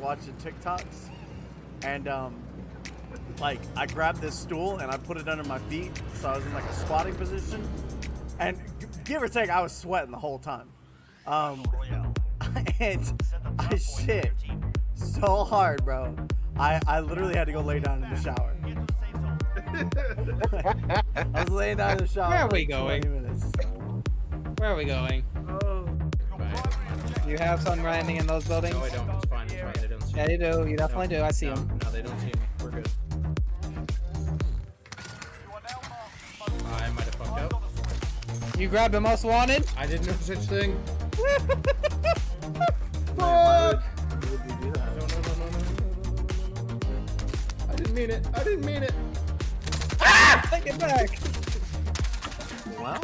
watching TikToks, and like I grabbed this stool and I put it under my feet, so I was in like a squatting position, and give or take, I was sweating the whole time. And I shit so hard, bro. I literally had to go lay down in the shower. I was laying down in the shower. Where are we for going? 20 minutes. Where are we going? You have sun grinding in those buildings? No, I don't. It's fine. It's fine. They don't see Yeah, me. you do. You definitely do. I see No, them. no, they don't see me. We're good. I might have fucked up. You grabbed the most wanted? I didn't know such thing. Why would you do that? No. I didn't mean it. I didn't mean it. Take it back. Well,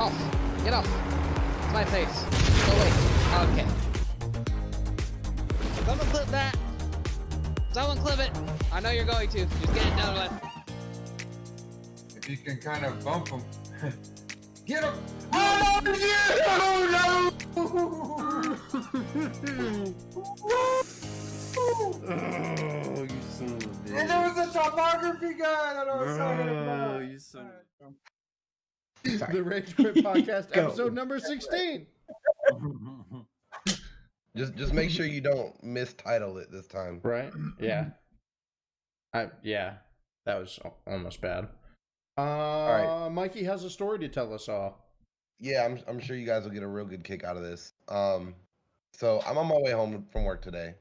Off. Get off. It's my face. Go away. Okay. Someone clip that. Someone clip it. I know you're going to. Just get it done with. If you can kind of bump him. Get him! Oh no! oh, you son of a bitch. And there was a topography guy that I was talking about. Oh, you son of The Rage Quit Podcast, episode number 16. Just make sure you don't mistitle it this time. Right? Yeah. Yeah. That was almost bad. right. Mikey has a story to tell us all. Yeah, I'm sure you guys will get a real good kick out of this. So I'm on my way home from work today,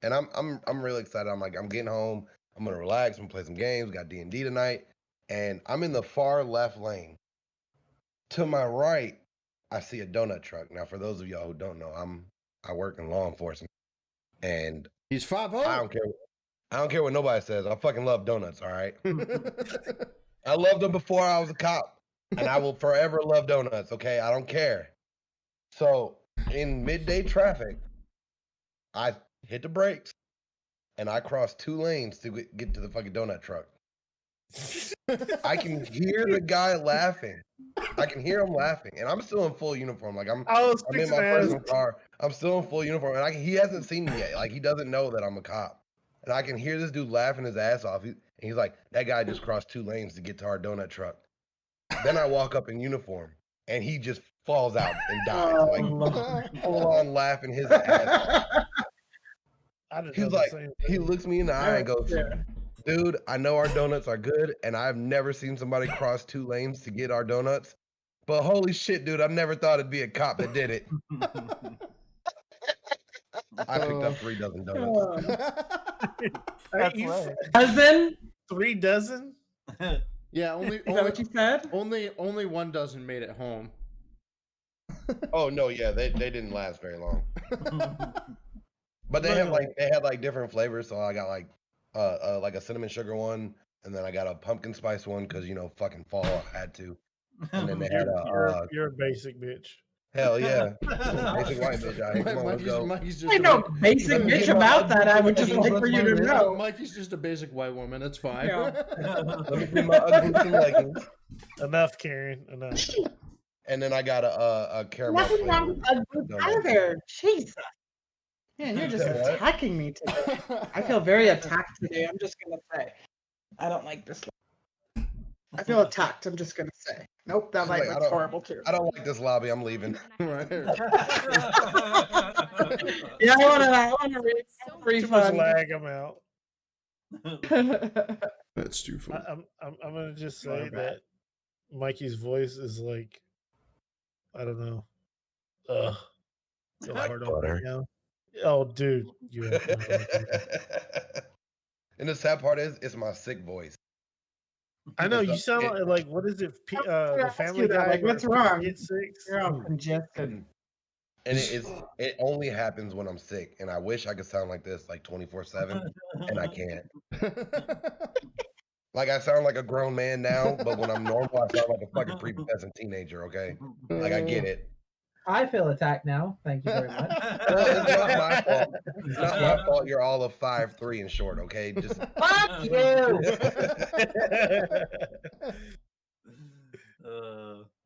and I'm really excited. I'm getting home. I'm gonna relax. I'm gonna play some games. Got D&D tonight, and I'm in the far left lane. To my right, I see a donut truck. Now, for those of y'all who don't know, I work in law enforcement, and He's 5'0". I don't care. I don't care what nobody says. I fucking love donuts. All right. I loved them before I was a cop, and I will forever love donuts. Okay, I don't care. So in midday traffic, I hit the brakes, and I crossed 2 lanes to get to the fucking donut truck. I can hear the guy laughing. I can hear him laughing, and I'm still in full uniform. Like I'm in my personal car. I'm still in full uniform, and he hasn't seen me yet. Like he doesn't know that I'm a cop, and I can hear this dude laughing his ass off. He's like, "That guy just crossed 2 lanes to get to our donut truck." Then I walk up in uniform, and he just falls out and dies, like full on laughing his ass off. He was like, he looks me in the eye and goes, "Dude, I know our donuts are good, and I've never seen somebody cross 2 lanes to get our donuts. But holy shit, dude, I've never thought it'd be a cop that did it." I picked up 3 dozen donuts. That's right. Dozen? 3 dozen? Yeah, only Is that what you said? only 1 dozen made it home. Oh no, yeah, they didn't last very long. But they had like different flavors, so I got like a cinnamon sugar one, and then I got a pumpkin spice one because fucking fall I had to. And then they had You're a basic bitch. hell yeah, basic white bitch out here. Come on, let's go. Mikey's I know basic bitch about that. I would just like for you to know. Mikey's just a basic white woman. It's fine. Yeah. Let me put my ugly looking leggings. Enough, Karen. Enough. And then I got a caramel Nothing wrong with flavor a good donut. either. Jesus. Man, you're just Say what? attacking me today. I feel very attacked today. I'm just gonna say. I don't like this. I feel attacked. I'm just gonna say. Nope, that She's like, light I looks don't- horrible too. I don't like this lobby. I'm leaving. Right. Yeah, I wanna read Too much refund. lag. I'm out. That's too funny. I'm gonna just say Sorry, that Mikey's voice is like, I don't know. Ugh. So hard on Butter. me now. Oh, dude, you have no idea. And the sad part is, it's my sick voice. I know you It's sound it- like what is it? I The ask Family you that, Guy. like, where what's wrong? Get 6. You're all congested. And it only happens when I'm sick, and I wish I could sound like this like 24/7, and I can't. Like I sound like a grown man now, but when I'm normal, I sound like a fucking prepubescent teenager. Okay, like I get it. I feel attacked now. Thank you very much. Well, it's not my fault. It's not my fault. You're all of 5'3" and short. Okay, just Fuck you.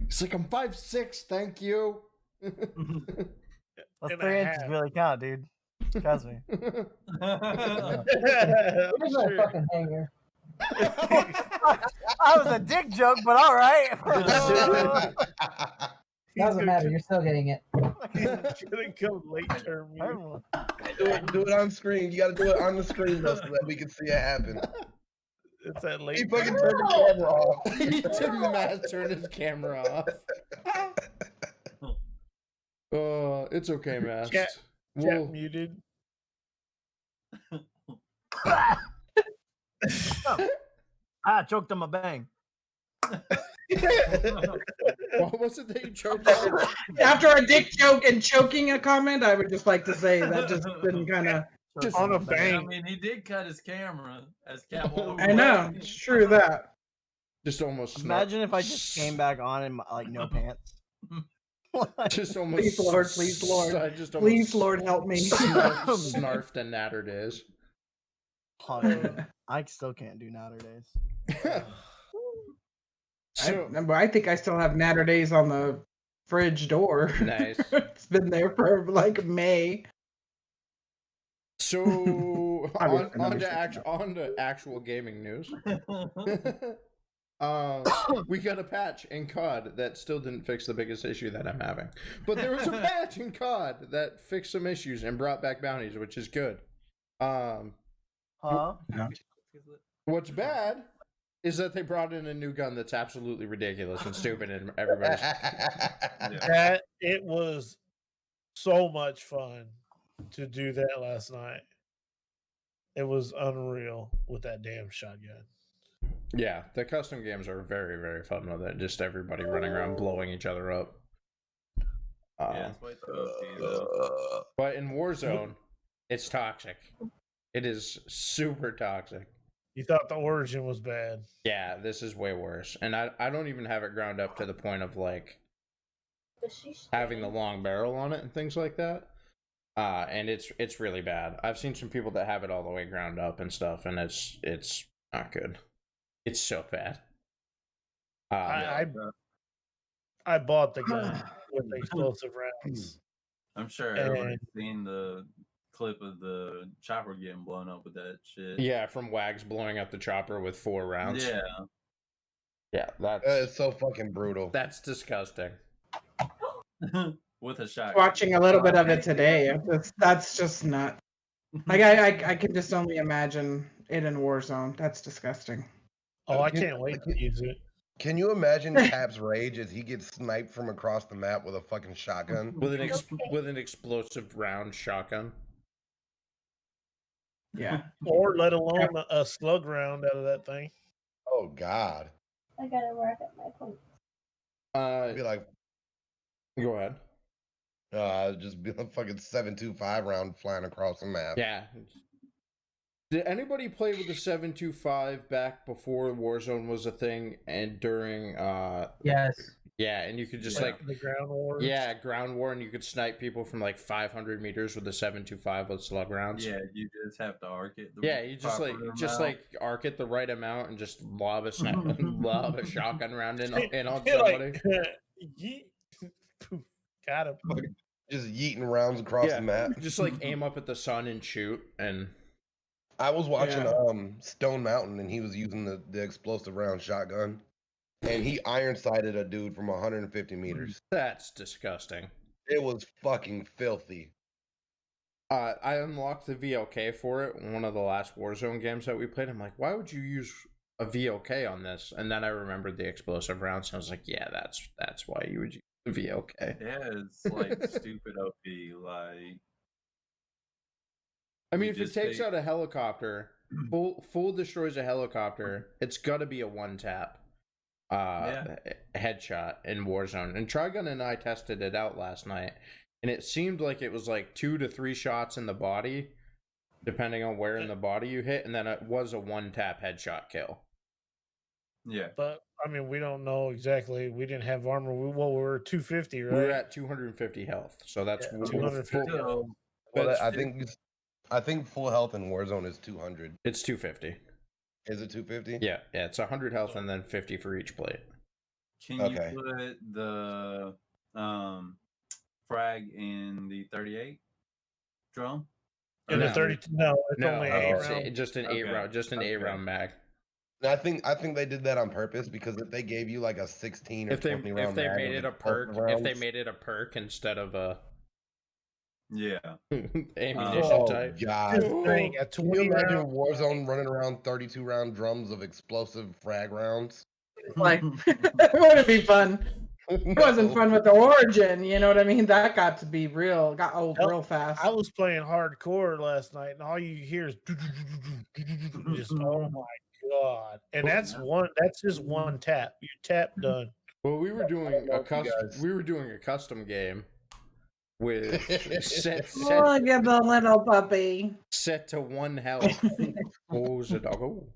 It's like I'm 5'6", thank you. Those And 3 a inches half. really count, dude. Trust me. Here's my fucking hanger. I was a dick joke, but all right. Doesn't matter. You're still getting it. He's gonna come late term. do it on screen. You got to do it on the screen though, so that we can see it happen. It's that late. He fucking turned the camera off. He did Matt turn his camera off. It's okay, Matt. Chat We'll- muted. I choked on my bang. What was it that you choked on? After a dick joke and choking a comment, I would just like to say that just been kind of. Just on a I bang. mean, he did cut his camera as Catwoman. I know. It's true that. Just almost. Imagine if I just came back on in like no pants. Just almost. Please, Lord. Please, Lord. I just Please, almost Lord, help me. snarfed and nattered is. I still can't do natter days. I think I still have natter days on the fridge door. Nice. It's been there for like May. So on to actual gaming news. We got a patch in COD that still didn't fix the biggest issue that I'm having, but there was a patch in COD that fixed some issues and brought back bounties, which is good. What's bad is that they brought in a new gun that's absolutely ridiculous and stupid, and everybody's That it was so much fun to do that last night. It was unreal with that damn shotgun. yeah. The custom games are very, very fun with it. Just everybody running around blowing each other up. Yeah, it's way too OP, though. But in Warzone, it's toxic. It is super toxic. You thought the origin was bad. Yeah, this is way worse. And I don't even have it ground up to the point of like having the long barrel on it and things like that. And it's really bad. I've seen some people that have it all the way ground up and stuff, and it's not good. It's so bad. I bought the gun with explosive rounds. I'm sure everyone's seen the clip of the chopper getting blown up with that shit. Yeah, from Wags blowing up the chopper with 4 rounds. Yeah. Yeah, That is so fucking brutal. that's disgusting. With a shot. Watching a little bit of it today. That's just not. Like I can just only imagine it in Warzone. That's disgusting. Oh, I can't wait to use it. Can you imagine Cap's rage as he gets sniped from across the map with a fucking shotgun? With an explosive round shotgun. Yeah. Or let alone a slug round out of that thing. Oh God. I gotta work at my point. I'd be like, Go ahead. just be a fucking 7.25 round flying across the map. Yeah. Did anybody play with the 7.25 back before Warzone was a thing and during Yes. yeah, and you could just like the ground war. yeah, ground war, and you could snipe people from like 500 meters with the 7.25 with slug rounds. Yeah, you just have to arc it. Yeah, you just like arc it the right amount and just lob a lob a shotgun round in on somebody. Yeet. Poof. Got him. Just yeeting rounds across Yeah, the map. just like aim up at the sun and shoot. And I was watching Stone Mountain, and he was using the explosive round shotgun, and he iron sighted a dude from 150 meters. that's disgusting. It was fucking filthy. I unlocked the VLK for it, one of the last Warzone games that we played. I'm like, why would you use a VLK on this? And then I remembered the explosive rounds, and I was like, yeah, that's why you would use the VLK. Yeah, it's like stupid OP. Like, I mean, you if it just takes take- out a helicopter, full destroys a helicopter, it's gotta be a one tap headshot in Warzone. And Trigun and I tested it out last night, and it seemed like it was like 2 to 3 shots in the body, depending on where in the body you hit, and then it was a 1-tap headshot kill. Yeah. But I mean, we don't know exactly. We didn't have armor. We were 250, right? We were at 250 health, so that's Yeah, full- 250. So, Well, that's- I think full health in Warzone is 200. It's 250. Is it 250? Yeah, it's 100 health and then 50 for each plate. can Okay. you put the frag in the 38 drum? In the No. 32. No, it's No, only it's 8 rounds. just an 8 Okay. round, just an Okay. 8-round mag. And I think they did that on purpose because if they gave you like a 16 or If they 20 round if they mag made with it a both perk, if they rounds- made it a perk instead of a Yeah. ammunition Oh type. God! Just saying, a Can you 20 imagine round. Warzone running around 32 round drums of explosive frag rounds? Like, wouldn't be fun. It wasn't fun with the Origin. You know what I mean? That got to be got old Hell, real fast. I was playing hardcore last night, and all you hear is just oh my god! And that's just one tap. You tap done. Well, we were doing know a if you custom. guys- We were doing a custom game with set Look at the little puppy. set to 1 health. Oh, the doggo.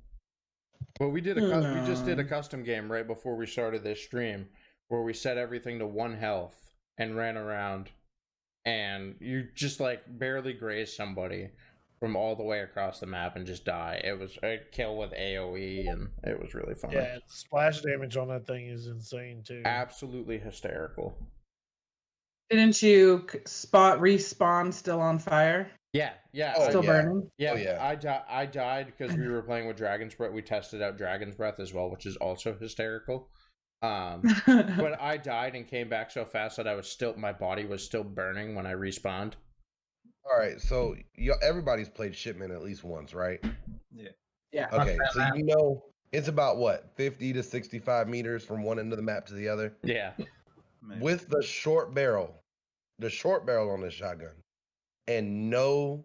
Well, we just did a custom game right before we started this stream where we set everything to 1 health and ran around, and you just like barely graze somebody from all the way across the map and just die. It was a kill with AoE, and it was really fun. Yeah, splash damage on that thing is insane too. Absolutely hysterical. Didn't you spot respawn still on fire? Yeah, yeah. Oh, Still yeah. burning? Yeah, Oh, yeah. I died because we were playing with Dragon's Breath. We tested out Dragon's Breath as well, which is also hysterical. But I died and came back so fast that my body was still burning when I respawned. All right, so everybody's played Shipment at least once, right? Yeah. Yeah. Okay, so you know it's about what 50 to 65 meters from one end of the map to the other. Yeah. Man. With the short barrel on this shotgun, and no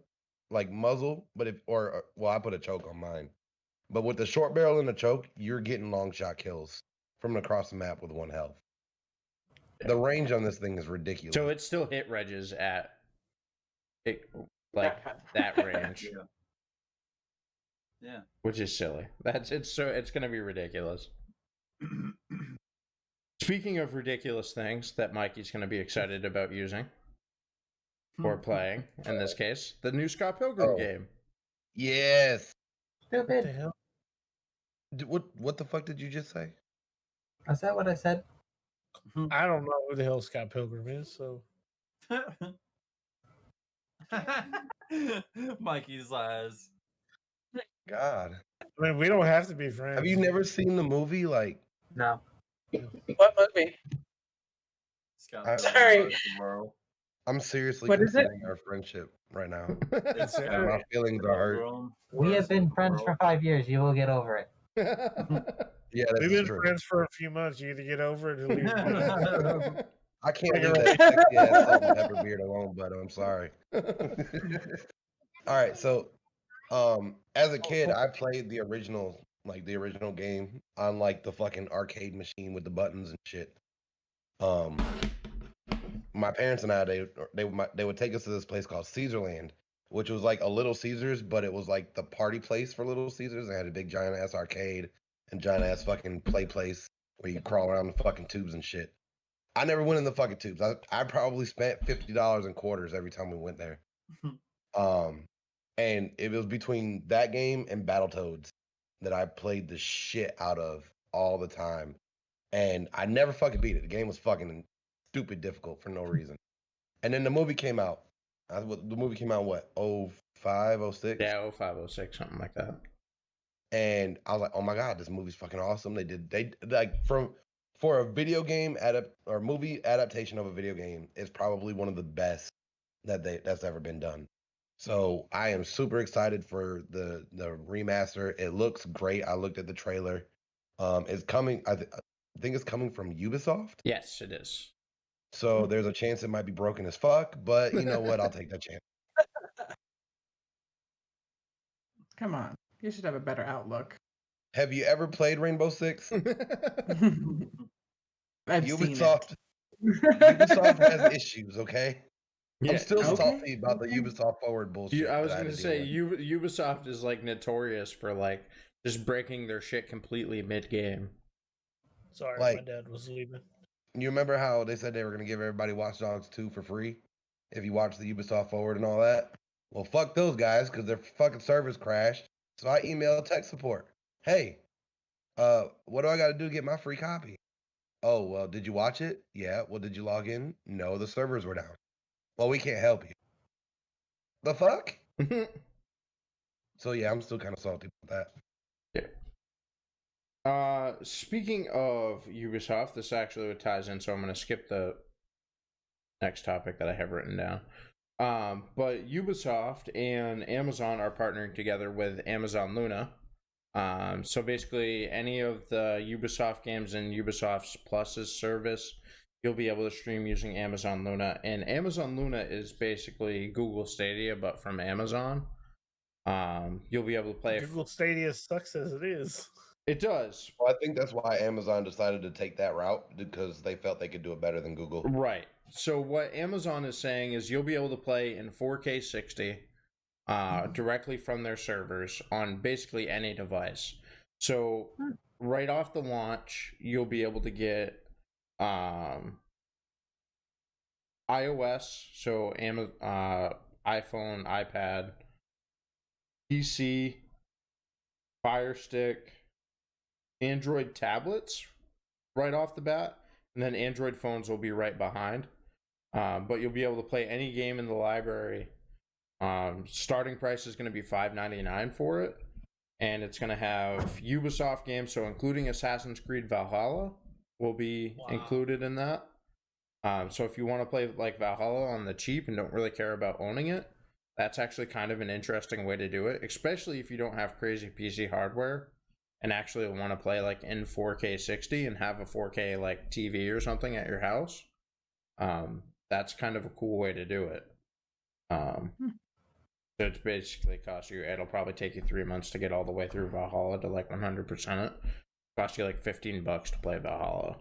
like muzzle, but I put a choke on mine, but with the short barrel and the choke, you're getting long shot kills from across the map with 1 health. The range on this thing is ridiculous. So it still hit Regis at that range, Yeah. Yeah. which is silly. It's gonna be ridiculous. Speaking of ridiculous things that Mikey's gonna be excited about using or playing, in this case, the new Scott Pilgrim Oh. game. Yes. What the Stupid. hell? What the fuck did you just say? Is that what I said? I don't know who the hell Scott Pilgrim is. So Mikey's eyes. God. I mean, we don't have to be friends. Have you never seen the movie? Like, No. What movie? Scott I- Pilgrim Sorry. versus the World. I'm seriously What is it? considering our friendship right now. It's It's And my feelings are hurt. Pilgrim We have versus been the friends for World. 5 years. You will get over it. Yeah, We've that's been true. friends for a few months. You either get over it or leave. me. I can't leave that sexy ass salt and pepper beard alone, but I'm sorry. All right, so as a kid, I played the original game on like the fucking arcade machine with the buttons and shit. My parents and I, they would take us to this place called Caesarland, which was like a Little Caesars, but it was like the party place for Little Caesars. They had a big giant ass arcade and giant ass fucking play place where you crawl around the fucking tubes and shit. I never went in the fucking tubes. I probably spent $50 in quarters every time we went there. And it was between that game and Battletoads that I played the shit out of all the time. And I never fucking beat it. The game was fucking stupid difficult for no reason. And then the movie came out. The movie came out what, 05, 06? Yeah, 05, 06, something like that. And I was like, oh my god, this movie's fucking awesome. They like for a video game or movie adaptation of a video game, it's probably one of the best that's ever been done. So I am super excited for the remaster. It looks great. I looked at the trailer. It's coming. I think it's coming from Ubisoft. Yes, it is. So there's a chance it might be broken as fuck, but you know what? I'll take that chance. Come on. You should have a better outlook. Have you ever played Rainbow Six? I've seen it. Ubisoft has issues, okay? I'm still Okay, salty about the okay. Ubisoft Forward bullshit. I was that I gonna had to say deal with. Ubisoft is like notorious for like just breaking their shit completely mid game. Sorry, Like- my dad was leaving. You remember how they said they were going to give everybody Watch Dogs 2 for free if you watch the Ubisoft Forward and all that? Well, fuck those guys because their fucking servers crashed. So I emailed tech support. Hey, what do I got to do to get my free copy? Oh, well, did you watch it? Yeah. Well, did you log in? No, the servers were down. Well, we can't help you. The fuck? So yeah, I'm still kind of salty about that. Speaking of Ubisoft, this actually ties in, so I'm going to skip the next topic that I have written down. But Ubisoft and Amazon are partnering together with Amazon Luna. So basically, any of the Ubisoft games in Ubisoft's Plus's service, you'll be able to stream using Amazon Luna. And Amazon Luna is basically Google Stadia, but from Amazon. You'll be able to play. Google Stadia sucks as it is. It does. Well, I think that's why Amazon decided to take that route because they felt they could do it better than Google. Right. So what Amazon is saying is you'll be able to play in 4K 60 directly from their servers on basically any device. So right off the launch, you'll be able to get iOS, so iPhone, iPad, PC, Fire Stick, Android tablets right off the bat, and then Android phones will be right behind. But you'll be able to play any game in the library. Starting price is going to be $5.99 for it, and it's going to have Ubisoft games, so including Assassin's Creed Valhalla will be included in that. So if you want to play like Valhalla on the cheap and don't really care about owning it, that's actually kind of an interesting way to do it, especially if you don't have crazy PC hardware and actually want to play like in 4K 60 and have a 4K like TV or something at your house. That's kind of a cool way to do it. So it's basically it'll probably take you 3 months to get all the way through Valhalla to like 100% it. Cost you like $15 to play Valhalla.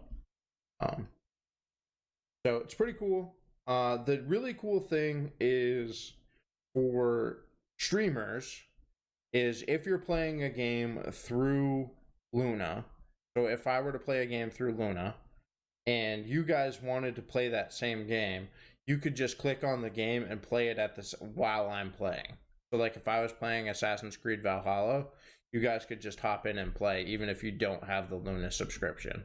So it's pretty cool. The really cool thing is for streamers is if you're playing a game through Luna. So if I were to play a game through Luna and you guys wanted to play that same game, you could just click on the game and play it at this while I'm playing. So like if I was playing Assassin's Creed Valhalla, you guys could just hop in and play even if you don't have the Luna subscription.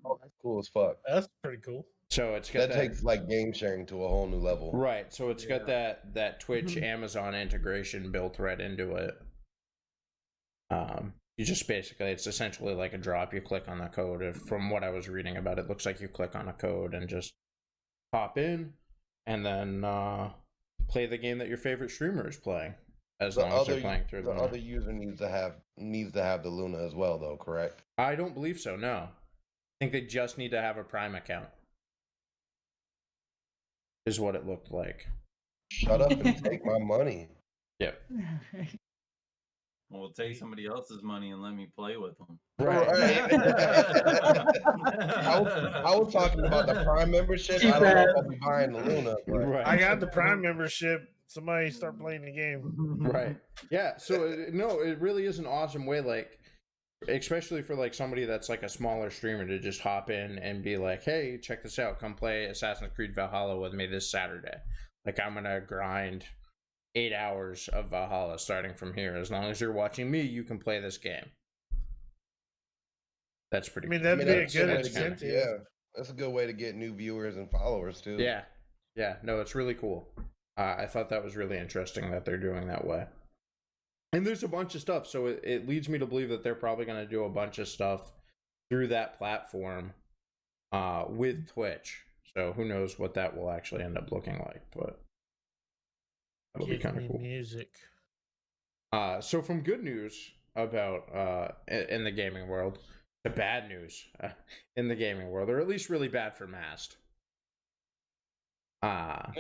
Oh, that's cool as fuck. That's pretty cool. So it's got that takes like game sharing to a whole new level. Right. So it's got that Twitch Amazon integration built right into it. You just basically, it's essentially like a drop. You click on the code. From what I was reading about it, looks like you click on a code and just hop in and then play the game that your favorite streamer is playing. As long as they're playing through the Luna. other user needs to have the Luna as well, though. Correct? I don't believe so. No, I think they just need to have a Prime account. Is what it looked like. Shut up and take my money. Yep. Well, take somebody else's money and let me play with them. Right. I was talking about the Prime membership. I don't know if I'll be buying the Luna. But... Right. I got the Prime membership. Somebody start playing the game. Right. Yeah. So it really is an awesome way, like, especially for like somebody that's like a smaller streamer to just hop in and be like, hey, check this out, come play Assassin's Creed Valhalla with me this Saturday. Like I'm gonna grind 8 hours of Valhalla starting from here. As long as you're watching me, you can play this game. That's pretty cool. That'd be a good incentive. Yeah, that's a good way to get new viewers and followers too. Yeah, no, it's really cool. I thought that was really interesting that they're doing that way. And there's a bunch of stuff, so it leads me to believe that they're probably going to do a bunch of stuff through that platform with Twitch. So who knows what that will actually end up looking like, but that'll be kind of cool. Music. So from good news about in the gaming world to bad news in the gaming world, or at least really bad for Mast. What?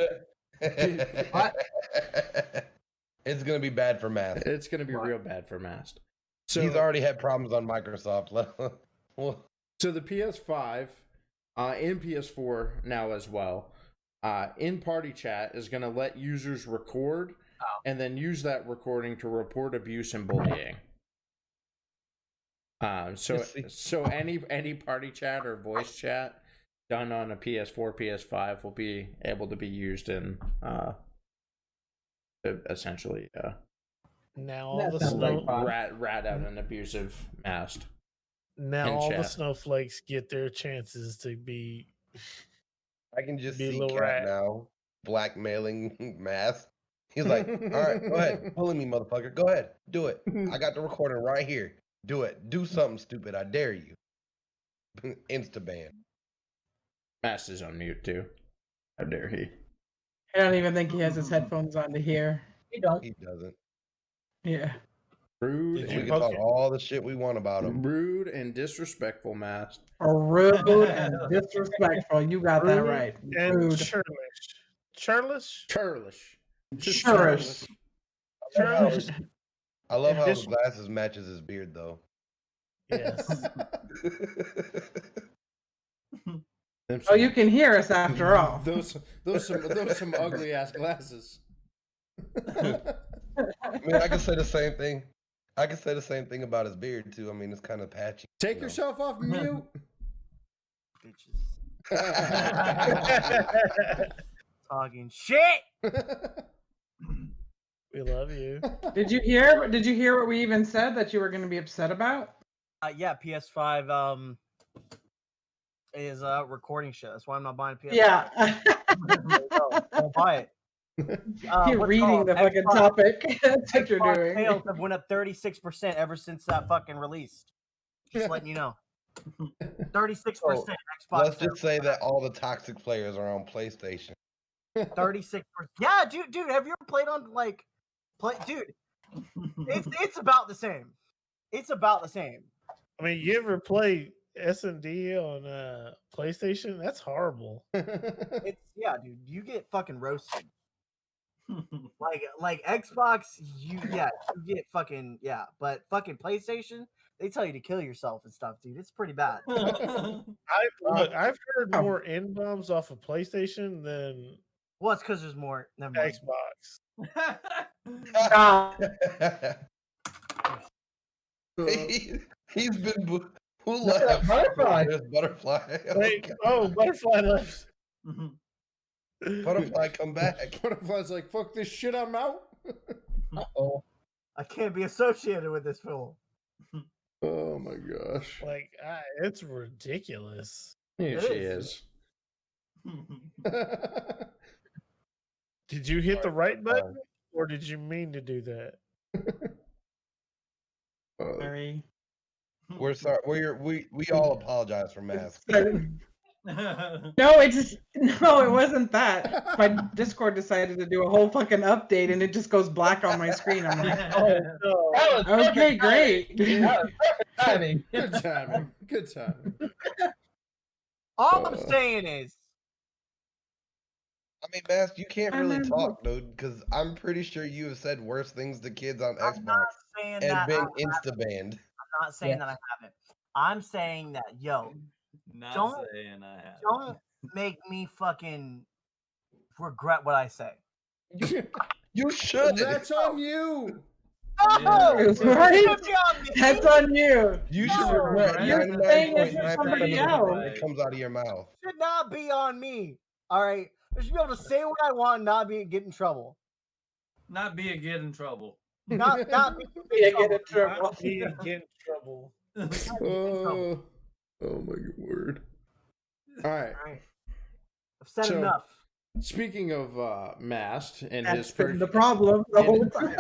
It's gonna be bad for Mast. It's gonna be real bad for Mast. So he's already had problems on Microsoft. So the PS5 and PS4 now as well in party chat is going to let users record and then use that recording to report abuse and bullying. So any party chat or voice chat done on a PS4, PS5 will be able to be used in essentially Now all the snow rat out an abusive mast. now in all the chat. snowflakes get their chances to be. I can just Be a see little Cat rat. now blackmailing Mass. He's like, all right, go ahead, bully me, motherfucker. Go ahead, do it. I got the recording right here. Do it. Do something stupid. I dare you. Insta ban. Mast is on mute too. How dare he? I don't even think he has his headphones on to hear. You don't. He doesn't. Yeah. Rude, Did We you can poke talk it? all the shit we want about him. rude and disrespectful, Mast. Rude and disrespectful. You got that Rude right. And Rude. churlish. Churlish? Churlish. Just Churlish. Churlish. I love how his Dis- glasses matches his beard though. Yes. Them Oh, you can hear us after all. Those some ugly ass glasses. I mean, I can say the same thing. I can say the same thing about his beard too. I mean, it's kind of patchy. Take you know. yourself off mute. Talking shit. We love you. Did you hear what we even said that you were going to be upset about? Yeah, PS5 is recording shit. That's why I'm not buying PS5. Yeah. Don't buy it. You're what's reading called the fucking Xbox- topic. That's what you're Xbox doing. sales have went up 36% ever since that fucking released. Just letting you know. 36% So, Xbox. let's just say that all the toxic players are on PlayStation. 36%. Yeah, dude, have you ever played on dude? It's about the same. It's about the same. I mean, you ever play S&D on PlayStation? That's horrible. It's dude. You get fucking roasted. like Xbox, you get fucking but fucking PlayStation, they tell you to kill yourself and stuff, dude. It's pretty bad. I've heard more N-bombs off of PlayStation than Well, it's because there's more. Never mind. Xbox. He's been who Look at that left? butterfly. There's butterfly. Wait, butterfly left. Butterfly, come back. Butterfly's like, fuck this shit, I'm out. Uh-oh. I can't be associated with this fool. Oh my gosh. Like, it's ridiculous. Here It she is. is. Did you hit the right button, or did you mean to do that? Sorry. We're sorry. We all apologize for Mass. No, it wasn't that. My Discord decided to do a whole fucking update and it just goes black on my screen. I'm like, Oh no! okay, great. Timing. Good timing. Good timing. All I'm saying is, I mean, Mass, you can't And really then talk, dude, because I'm pretty sure you have said worse things to kids on I'm Xbox not saying and that. been I'm insta-banned. not saying that I haven't. I'm saying that, Not Don't- saying I have. don't make me fucking regret what I say. You should. That's on you. No, Right? it should be on me. That's on you. You should No, regret you're saying this to 99.9% somebody of else. that comes out of your mouth. Should not be on me. All right, I should be able to say what I want, and not get in trouble. Not be a kid in trouble. Not be Yeah, get in trouble. Not me to get in trouble. Oh my word. All right. All right, I've said So- enough. Speaking of Mast and That's his been the problem the whole time.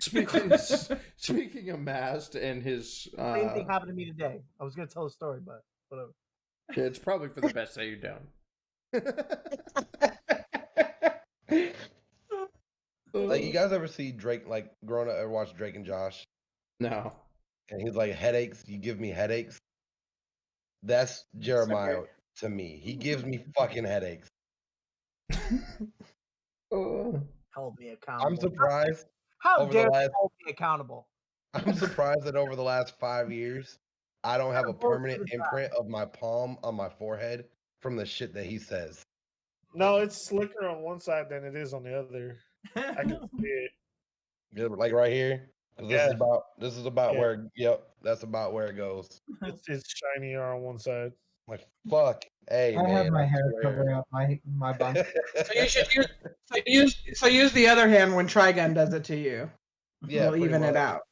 speaking of Mast and his Same thing happened to me today. I was gonna tell a story, but whatever. it's probably for the best that you don't. Like, you guys ever see Drake, like, growing up, ever watch Drake and Josh? No. And he's like, headaches, you give me headaches. That's Jeremiah to me. He gives me fucking headaches. Hold me accountable. I'm surprised. How over dare the you last- hold me accountable? I'm surprised that over the last 5 years, I don't have a permanent imprint of my palm on my forehead from the shit that he says. No, it's slicker on one side than it is on the other. I can see it. Yeah, like right here. 'Cause this is about Yeah. where. Yep, that's about where it goes. It's shinier on one side. Like fuck. Hey I man. have my hair swear. covering up my bun. So you should use the other hand when Trigun does it to you. Yeah, It'll pretty even it much. out.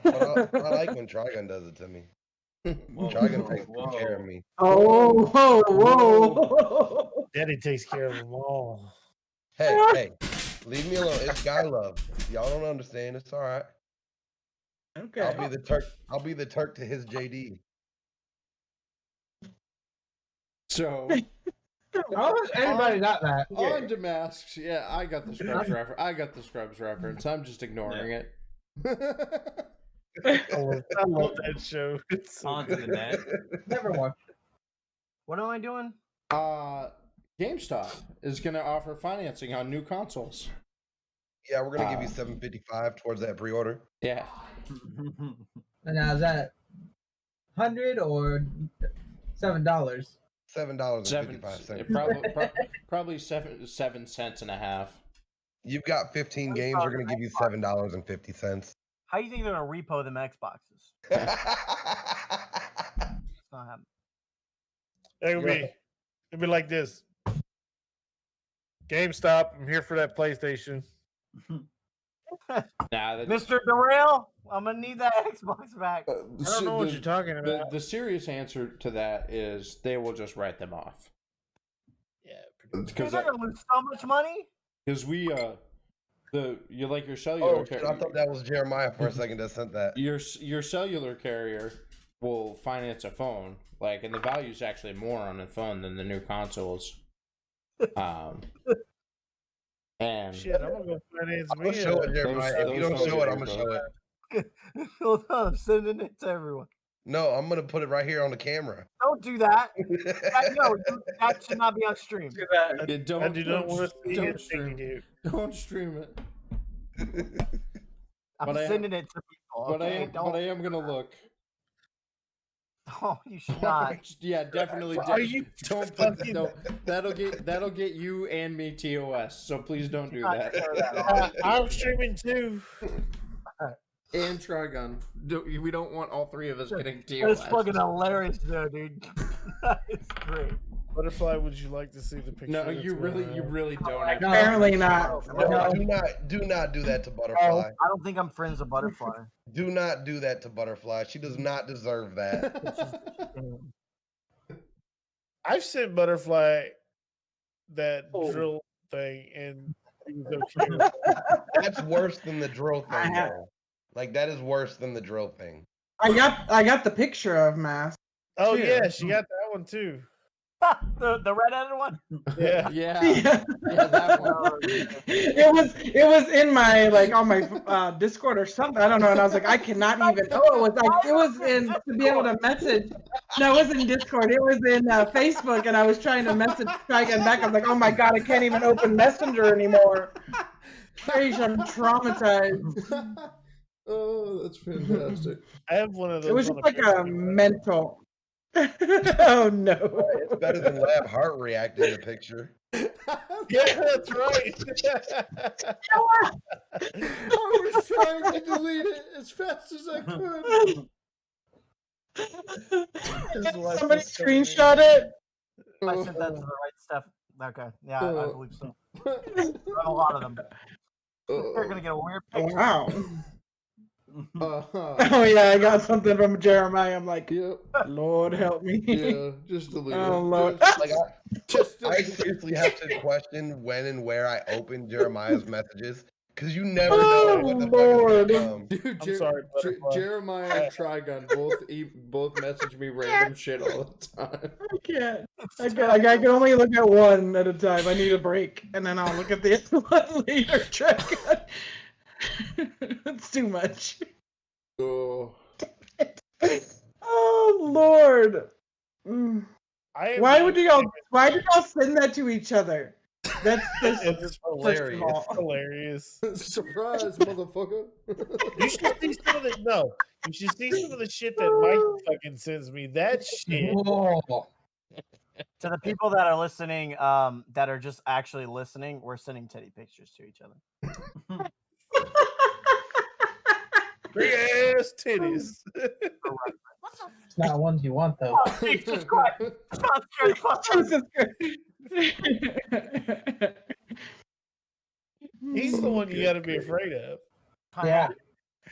But I like when Trigun does it to me. Whoa, Trigun whoa, takes good care of me. Oh, whoa, whoa. Daddy takes care of them all. Hey, leave me alone. It's guy love. Y'all don't understand. It's all right. Okay. I'll be the Turk. I'll be the Turk to his JD. So How has anybody got that? on to masks. Yeah, I got the Scrubs reference. I got the Scrubs reference. I'm just ignoring it. I love that show. It's so On to the net. Never watched. What am I doing? GameStop is going to offer financing on new consoles. Yeah, we're gonna give you $7.55 towards that pre-order. Yeah. And now is that $100 or $7? $7.55. Probably 7 cents and a half. You've got 15 games. We're gonna give you $7.50. How you think they're gonna repo them Xboxes? It's not happening. It'll be like this. GameStop, I'm here for that PlayStation. Mr. Darrell, I'm gonna need that Xbox back. I don't know what you're talking about. The serious answer to that is they will just write them off. Yeah, Because they're gonna lose so much money. Because we you like your cellular Oh shit! I thought that was Jeremiah for a second that sent that. Your cellular carrier will finance a phone, like, and the value is actually more on a phone than the new consoles. And Shit, I'm gonna go finance I'm gonna show it, Jeremiah. If you don't show it, I'm gonna show it. Hold on, I'm sending it to everyone. No, I'm gonna put it right here on the camera. Don't do that. That should not be on stream. Yeah, don't, I do not want to see don't it. stream it. Don't stream it. I'm But sending it to people. Okay? But I am gonna look. Oh, you should not. Yeah, definitely. Are you Don't put no. That'll get you and me TOS. So please don't do that. I'm streaming too. And Trigun. We don't want all three of us getting TOS. That's fucking hilarious, though, dude. It's great. Butterfly, would you like to see the picture? No, you really don't. Apparently not. No, do not do that to Butterfly. I don't think I'm friends with Butterfly. Do not do that to Butterfly. She does not deserve that. I've sent Butterfly that drill thing, and he was okay. That's worse than the drill thing, though. Like that is worse than the drill thing. I got the picture of Mask. Oh too. yeah, she got that one too. the red-headed one. Yeah. Yeah, that one. It was in my on my Discord or something. I don't know, and I was like, I cannot even. Oh, it was in to be able to message. No, it wasn't in Discord. It was in Facebook, and I was trying to try again back. I was like, oh my god, I can't even open Messenger anymore. Crazy, I'm traumatized. Oh, that's fantastic. I have one of those. It was just like a mental. Oh no! It's better than Lab Heart reacting to the picture. Yeah, that's right. I was trying to delete it as fast as I could. Somebody screenshot it. I sent that to the right stuff. Okay, yeah, I believe so. A lot of them. They're gonna get a weird Oh, picture. wow. Oh yeah, I got something from Jeremiah. I'm like, Yep. Lord help me. Yeah, just delete Oh it. Lord. Like I seriously have to question when and where I open Jeremiah's messages because you never know what the Lord. fuck is gonna come. Dude, I'm sorry, Butterfly. Jeremiah and Trigun both message me random shit all the time. I can't. I can only look at one at a time. I need a break, and then I'll look at the other one later. It's too much. Oh. Oh Lord. Why did y'all send that to each other? That's It's hilarious. It's hilarious. Surprise, motherfucker. You should see some of the You should see some of the shit that Mike fucking sends me. That shit. Oh. To the people that are listening, that are just actually listening, we're sending titty pictures to each other. Big ass titties. It's not ones you want though. Oh, Jesus Christ! Stop scaring the fuck out of me. He's the one you got to be afraid of. Yeah.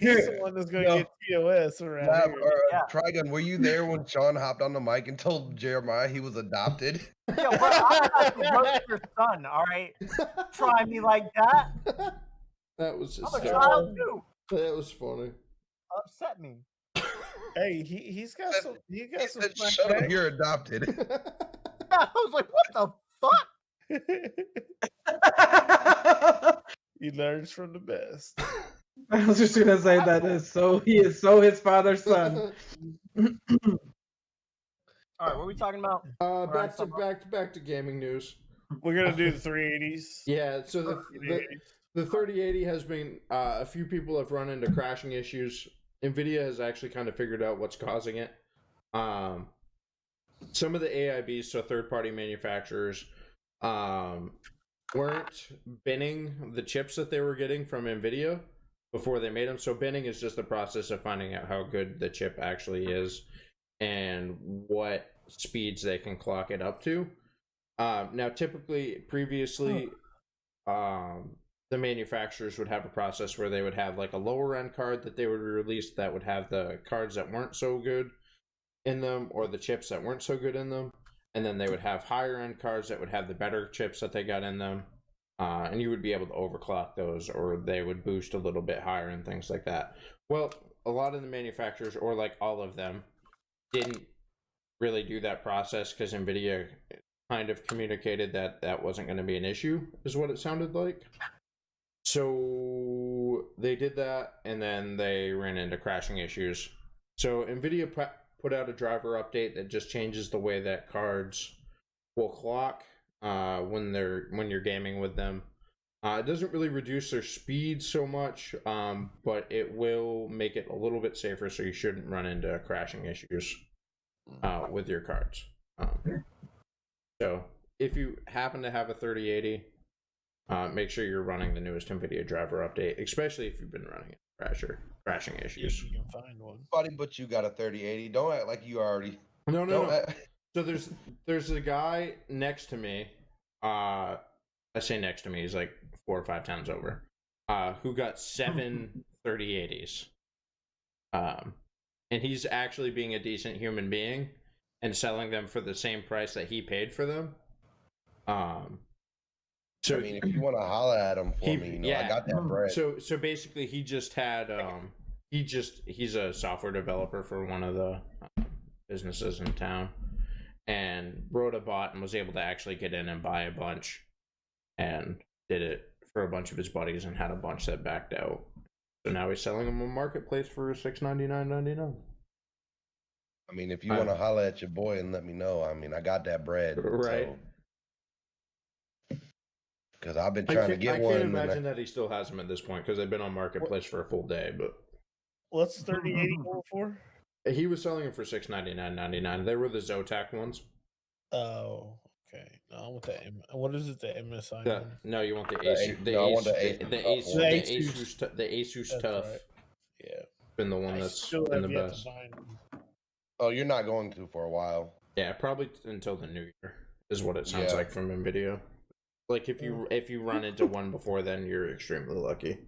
He's the one that's going to No. get TOS around Lab, here. Yeah. Trigun, were you there when Sean hopped on the mic and told Jeremiah he was adopted? Yo, bro, I'm not the roast your son, all right? Try me like that. That was I'm a hysterical. child too. That was funny. Upset me. Hey, he's got some. He got some. Said, smack Shut up, back. you're adopted. I was like, what the fuck? He learns from the best. I was just gonna say that is so. He is so his father's son. All right, what are we talking about? Back to gaming news. We're gonna do the 380s. Yeah, so the 3080 has been a few people have run into crashing issues. Nvidia has actually kind of figured out what's causing it. Some of the AIBs, so third-party manufacturers, weren't binning the chips that they were getting from Nvidia before they made them. So binning is just the process of finding out how good the chip actually is and what speeds they can clock it up to. Now, previously, the manufacturers would have a process where they would have like a lower end card that they would release that would have the cards that weren't so good in them or the chips that weren't so good in them. And then they would have higher end cards that would have the better chips that they got in them. And you would be able to overclock those, or they would boost a little bit higher and things like that. Well, a lot of the manufacturers, or like all of them, didn't really do that process because Nvidia kind of communicated that that wasn't going to be an issue, is what it sounded like. So they did that, and then they ran into crashing issues. So Nvidia put out a driver update that just changes the way that cards will clock when you're gaming with them. It doesn't really reduce their speed so much, but it will make it a little bit safer, so you shouldn't run into crashing issues with your cards. So if you happen to have a 3080, make sure you're running the newest NVIDIA driver update, especially if you've been running it crashing issues. You can find one. Buddy, but you got a 3080. Don't act like you already. No. So there's a guy next to me. I say next to me, he's like 4 or 5 towns over. Who got 7 3080s. And he's actually being a decent human being and selling them for the same price that he paid for them. So I mean, if you want to holler at him for me, I got that bread. So basically, he just had he's a software developer for one of the businesses in town, and wrote a bot and was able to actually get in and buy a bunch, and did it for a bunch of his buddies and had a bunch that backed out. So now he's selling them on Marketplace for $699.99. I mean, if you want to holler at your boy and let me know, I mean, I got that bread. Right. Because I've been trying to get one. I can't imagine that he still has them at this point because they've been on Marketplace for a full day. But what's 3080 going for? He was selling them for $699.99. They were the Zotac ones. Oh, okay. No, I want the what is it? The MSI? No, you want the Asus. The Asus Tough. Right. Yeah, been the one that's been the best. Oh, you're not going to for a while. Yeah, probably until the new year is what it sounds like from Nvidia. Like if you run into one before then, you're extremely lucky.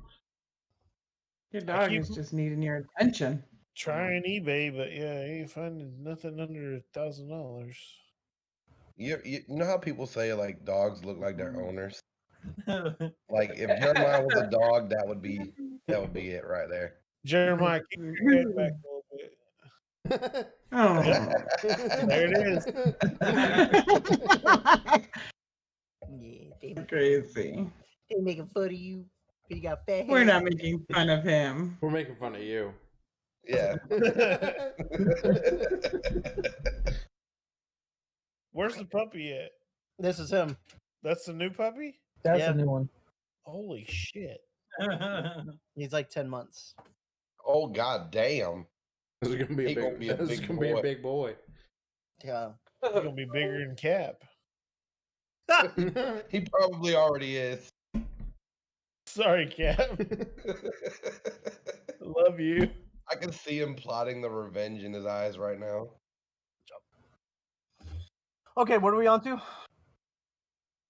Your dog is just needing your attention. Trying eBay, but yeah, you ain't finding nothing under $1,000. You know how people say like dogs look like their owners? Like if Jeremiah was a dog, that would be it right there. Jeremiah, keep your head back a little bit. Oh, there it is. Yeah, crazy. They making fun of you. You got fat hair. We're not making fun of him. We're making fun of you. Yeah. Where's the puppy at? This is him. That's the new puppy? That's a new one. Holy shit. He's like 10 months. Oh god damn. This is gonna be a big boy. Yeah. He's gonna be bigger than Cap. He probably already is. Sorry, Cap. Love you. I can see him plotting the revenge in his eyes right now. Okay, what are we on to?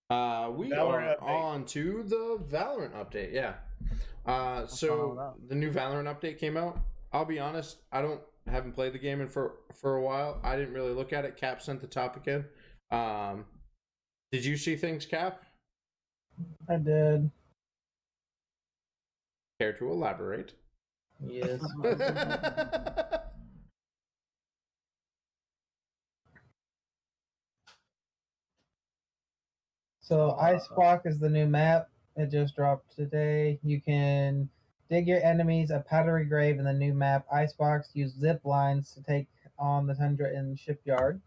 We Valorant are update. on to the Valorant update. Yeah. So the new Valorant update came out. I'll be honest, haven't played the game for a while. I didn't really look at it. Cap sent the topic in. Did you see things, Cap? I did. Care to elaborate? Yes. So Icebox is the new map. It just dropped today. You can dig your enemies a powdery grave in the new map. Icebox use zip lines to take on the Tundra in Shipyard.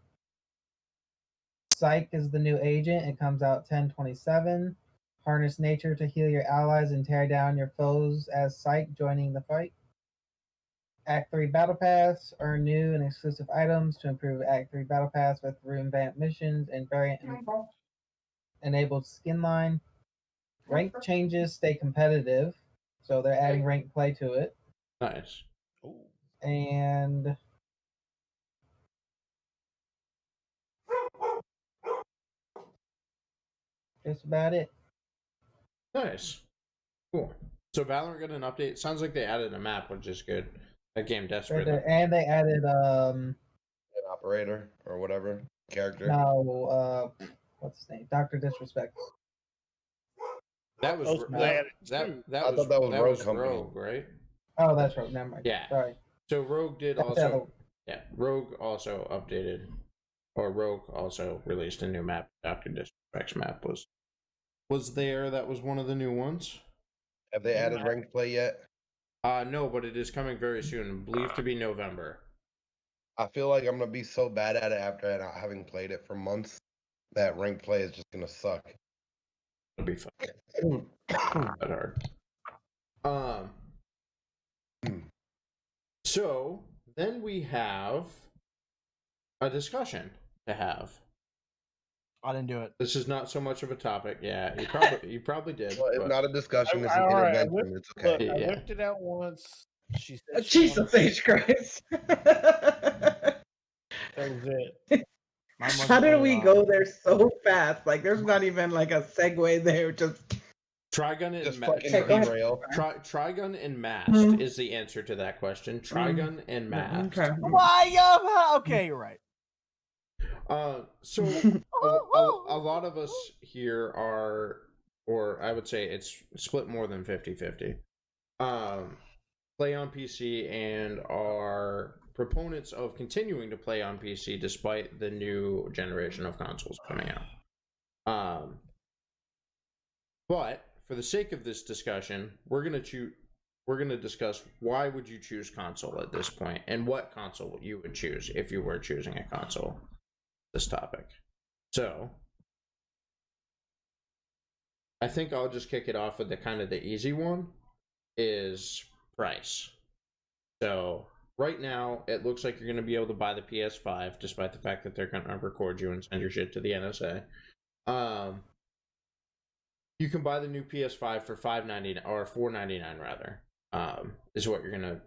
Psych is the new agent. It comes out 10/27. Harness nature to heal your allies and tear down your foes as Psych joining the fight. Act 3 Battle Pass. Earn new and exclusive items to improve Act 3 Battle Pass with revamped missions and variant enabled skin line. Rank changes stay competitive, so they're adding rank play to it. Nice. And that's about it. Nice. Cool. So Valorant got an update. Sounds like they added a map, which is good. That game desperate. And they added An operator or whatever character. what's his name? Dr. Disrespect. That was Oh, they added that two. I thought that was Rogue Company. Rogue, right? Oh, that's right. Never mind. Yeah. Sorry. So Rogue did That's also. Rogue. Yeah, Rogue also updated, or Rogue also released a new map. Dr. Disrespect's map was there. That was one of the new ones. Have they added ranked play yet? No, but it is coming very soon. Believed to be November. I feel like I'm gonna be so bad at it after not having played it for months that ranked play is just gonna suck. It'll be fun. That hard. So then we have a discussion to have. I didn't do it. This is not so much of a topic. Yeah, you probably did. Well, it's but- not a discussion. It's an All right, intervention. It's okay. Look, I Yeah. whipped it out once. She said Jesus H. Christ. that was it. How did we go there so fast? Like, there's not even like a segue there. Just Trigun and Just Ma- fucking Okay, go ahead. derail. Trigun and Masked Mhm. is the answer to that question. Trigun and Masked. Okay. Why? Okay, you're right. So a lot of us here are, or I would say it's split more than 50-50. Play on PC and are proponents of continuing to play on PC despite the new generation of consoles coming out. But for the sake of this discussion, we're gonna discuss why would you choose console at this point and what console you would choose if you were choosing a console. This topic. So I think I'll just kick it off with the easy one is price. So right now it looks like you're going to be able to buy the PS5 despite the fact that they're going to record you and send your shit to the NSA. You can buy the new PS5 for $5.99 or $4.99 rather. Is what you're going to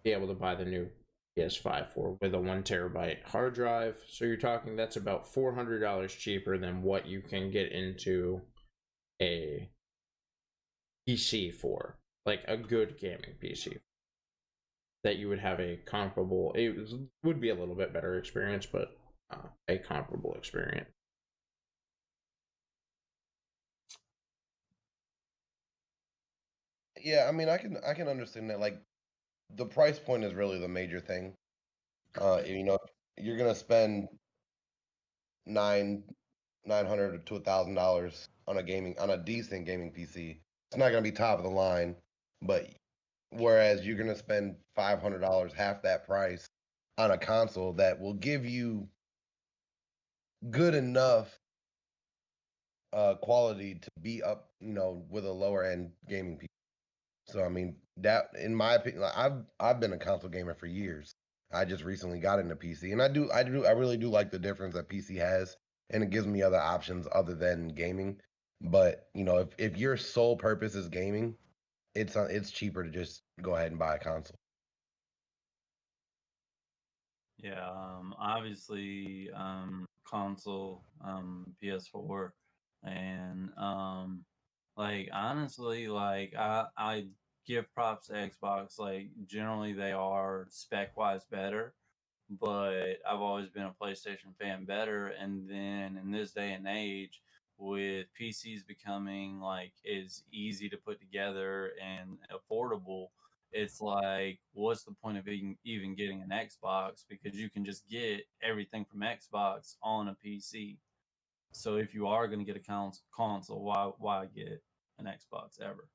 be able to buy the new PS5 for with a 1 terabyte hard drive. So you're talking that's about $400 cheaper than what you can get into a PC for, like a good gaming PC that you would have a comparable. It would be a little bit better experience, but a comparable experience. Yeah, I mean, I can understand that. Like, the price point is really the major thing. You know, you're gonna spend $900 to $1,000 on a decent gaming PC. It's not gonna be top of the line, but whereas you're gonna spend $500, half that price, on a console that will give you good enough quality to be up, you know, with a lower end gaming PC. So I mean, that in my opinion, like, I've been a console gamer for years. I just recently got into PC, and I really do like the difference that PC has, and it gives me other options other than gaming. But you know, if your sole purpose is gaming, it's cheaper to just go ahead and buy a console. Yeah, obviously, console, PS4, and like honestly, like I give props to Xbox. Like generally, they are spec wise better, but I've always been a PlayStation fan better. And then in this day and age, with PCs becoming like as easy to put together and affordable, it's like, what's the point of even getting an Xbox? Because you can just get everything from Xbox on a PC. So if you are going to get a console, why get an Xbox ever?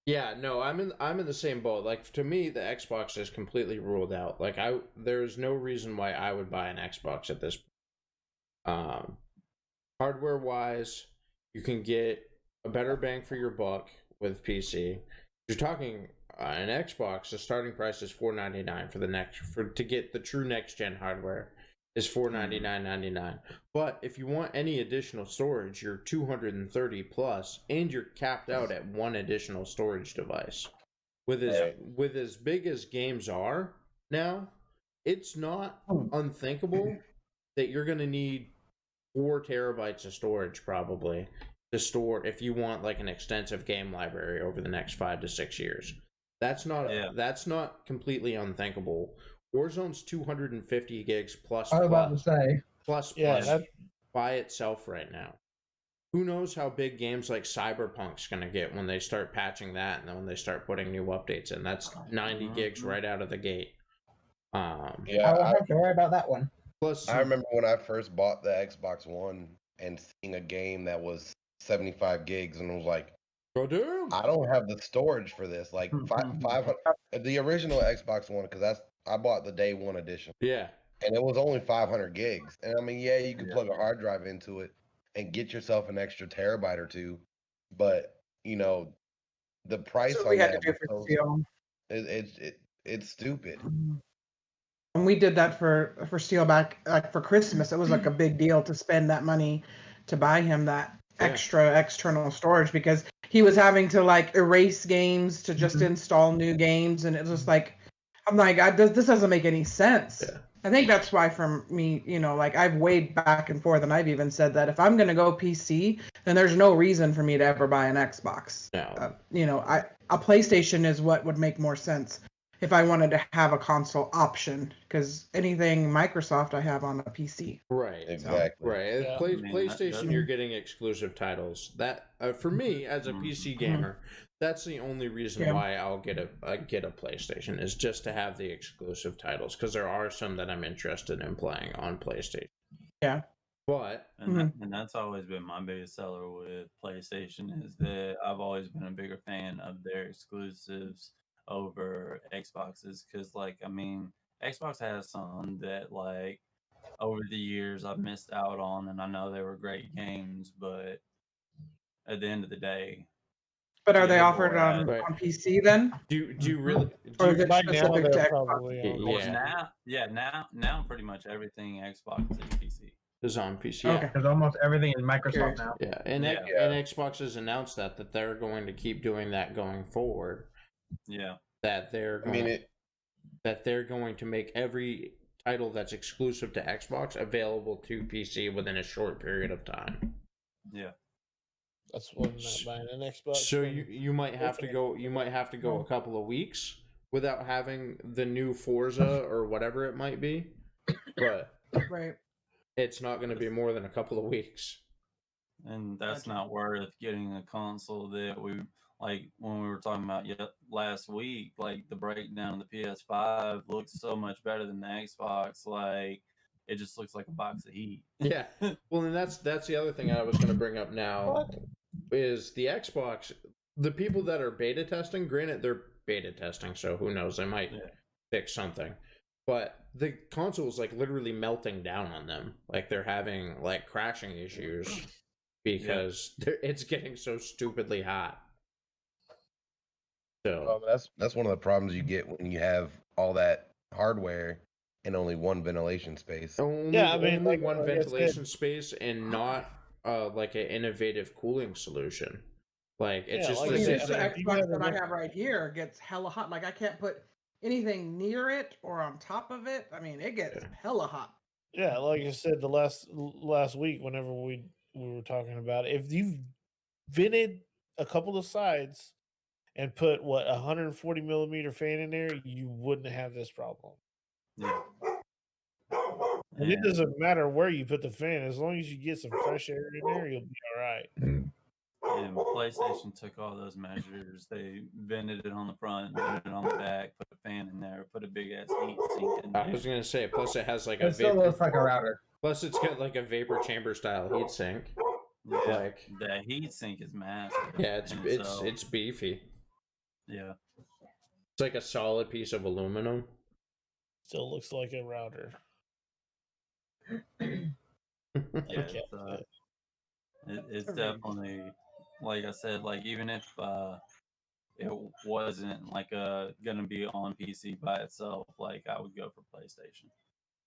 Yeah, no, I'm in the same boat. Like to me, the Xbox is completely ruled out. Like there's no reason why I would buy an Xbox at this point. Hardware wise, you can get a better bang for your buck with PC. You're talking an Xbox. The starting price is $499 to get the true next gen hardware is $499.99. But if you want any additional storage, you're $230 plus, and you're capped out at one additional storage device. With as big as games are now, it's not unthinkable that you're going to need 4 terabytes of storage probably to store if you want like an extensive game library over the next 5 to 6 years. That's not completely unthinkable. Warzone's 250 gigs plus. I was about to say. Plus by itself right now. Who knows how big games like Cyberpunk's gonna get when they start patching that, and then when they start putting new updates in. That's 90 gigs right out of the gate. I won't have to worry about that one. Plus, I remember when I first bought the Xbox One and seeing a game that was 75 gigs, and I was like, "Oh damn! I don't have the storage for this." Like 500, the original Xbox One, because I bought the day one edition. Yeah, and it was only 500 gigs. And I mean, yeah, you could plug a hard drive into it and get yourself an extra terabyte or two, but you know, the price on that it's stupid. And we did that for Steel back like for Christmas. It was like a big deal to spend that money to buy him that extra external storage because he was having to like erase games to just install new games, and it was just like, I'm like, this doesn't make any sense. Yeah. I think that's why for me, you know, like I've weighed back and forth, and I've even said that if I'm going to go PC, then there's no reason for me to ever buy an Xbox. No. You know, a PlayStation is what would make more sense if I wanted to have a console option, because anything Microsoft I have on a PC. Right. Exactly. Right. Yeah. PlayStation, you're getting exclusive titles. That for me as a PC gamer, that's the only reason why I'll get a PlayStation, is just to have the exclusive titles, because there are some that I'm interested in playing on PlayStation. Yeah. But and that's always been my biggest seller with PlayStation, is that I've always been a bigger fan of their exclusives over Xboxes, because like, I mean, Xbox has some that like over the years I've missed out on, and I know they were great games, but at the end of the day. But are they offered on PC then? Do you really? Or is it specific to Xbox? Now pretty much everything Xbox is PC. Is on PC. Okay. Because almost everything is Microsoft now. Yeah, and Xbox has announced that they're going to keep doing that going forward. Yeah. That they're going to make every title that's exclusive to Xbox available to PC within a short period of time. Yeah. That's what I'm not buying an Xbox. So you might have to go a couple of weeks without having the new Forza or whatever it might be. But it's not going to be more than a couple of weeks. And that's not worth getting a console that we, like when we were talking about last week, like the breakdown of the PS5 looks so much better than the Xbox. Like it just looks like a box of heat. Yeah. Well, and that's the other thing I was going to bring up now is the Xbox. The people that are beta testing, granted they're beta testing, so who knows, they might fix something. But the console is like literally melting down on them. Like they're having like crashing issues because it's getting so stupidly hot. So that's one of the problems you get when you have all that hardware and only one ventilation space. Only, Yeah, I mean, only like- one like I said- ventilation space and not like an innovative cooling solution. Like it's Yeah, just like the I same said, The thing. if you Xbox have that a I look- have right here gets hella hot. Like I can't put anything near it or on top of it. I mean, it gets hella hot. Yeah, like I said the last week, whenever we were talking about it, if you've vented a couple of sides and put what 140 millimeter fan in there, you wouldn't have this problem. Yeah. And it doesn't matter where you put the fan, as long as you get some fresh air in there, you'll be all right. And PlayStation took all those measures. They vented it on the front, vented it on the back, put a fan in there, put a big ass heat sink in there. I was gonna say, plus it has like It a still vapor. looks like a router. Plus it's got like a vapor chamber style heatsink. Yeah, Like the heat sink is massive. yeah, it's and it's so- it's beefy. yeah. It's like a solid piece of aluminum. Still looks like a router. Yeah, Like it's, Cat said. it's definitely, like I said, like even if it wasn't like gonna be on PC by itself, like I would go for PlayStation,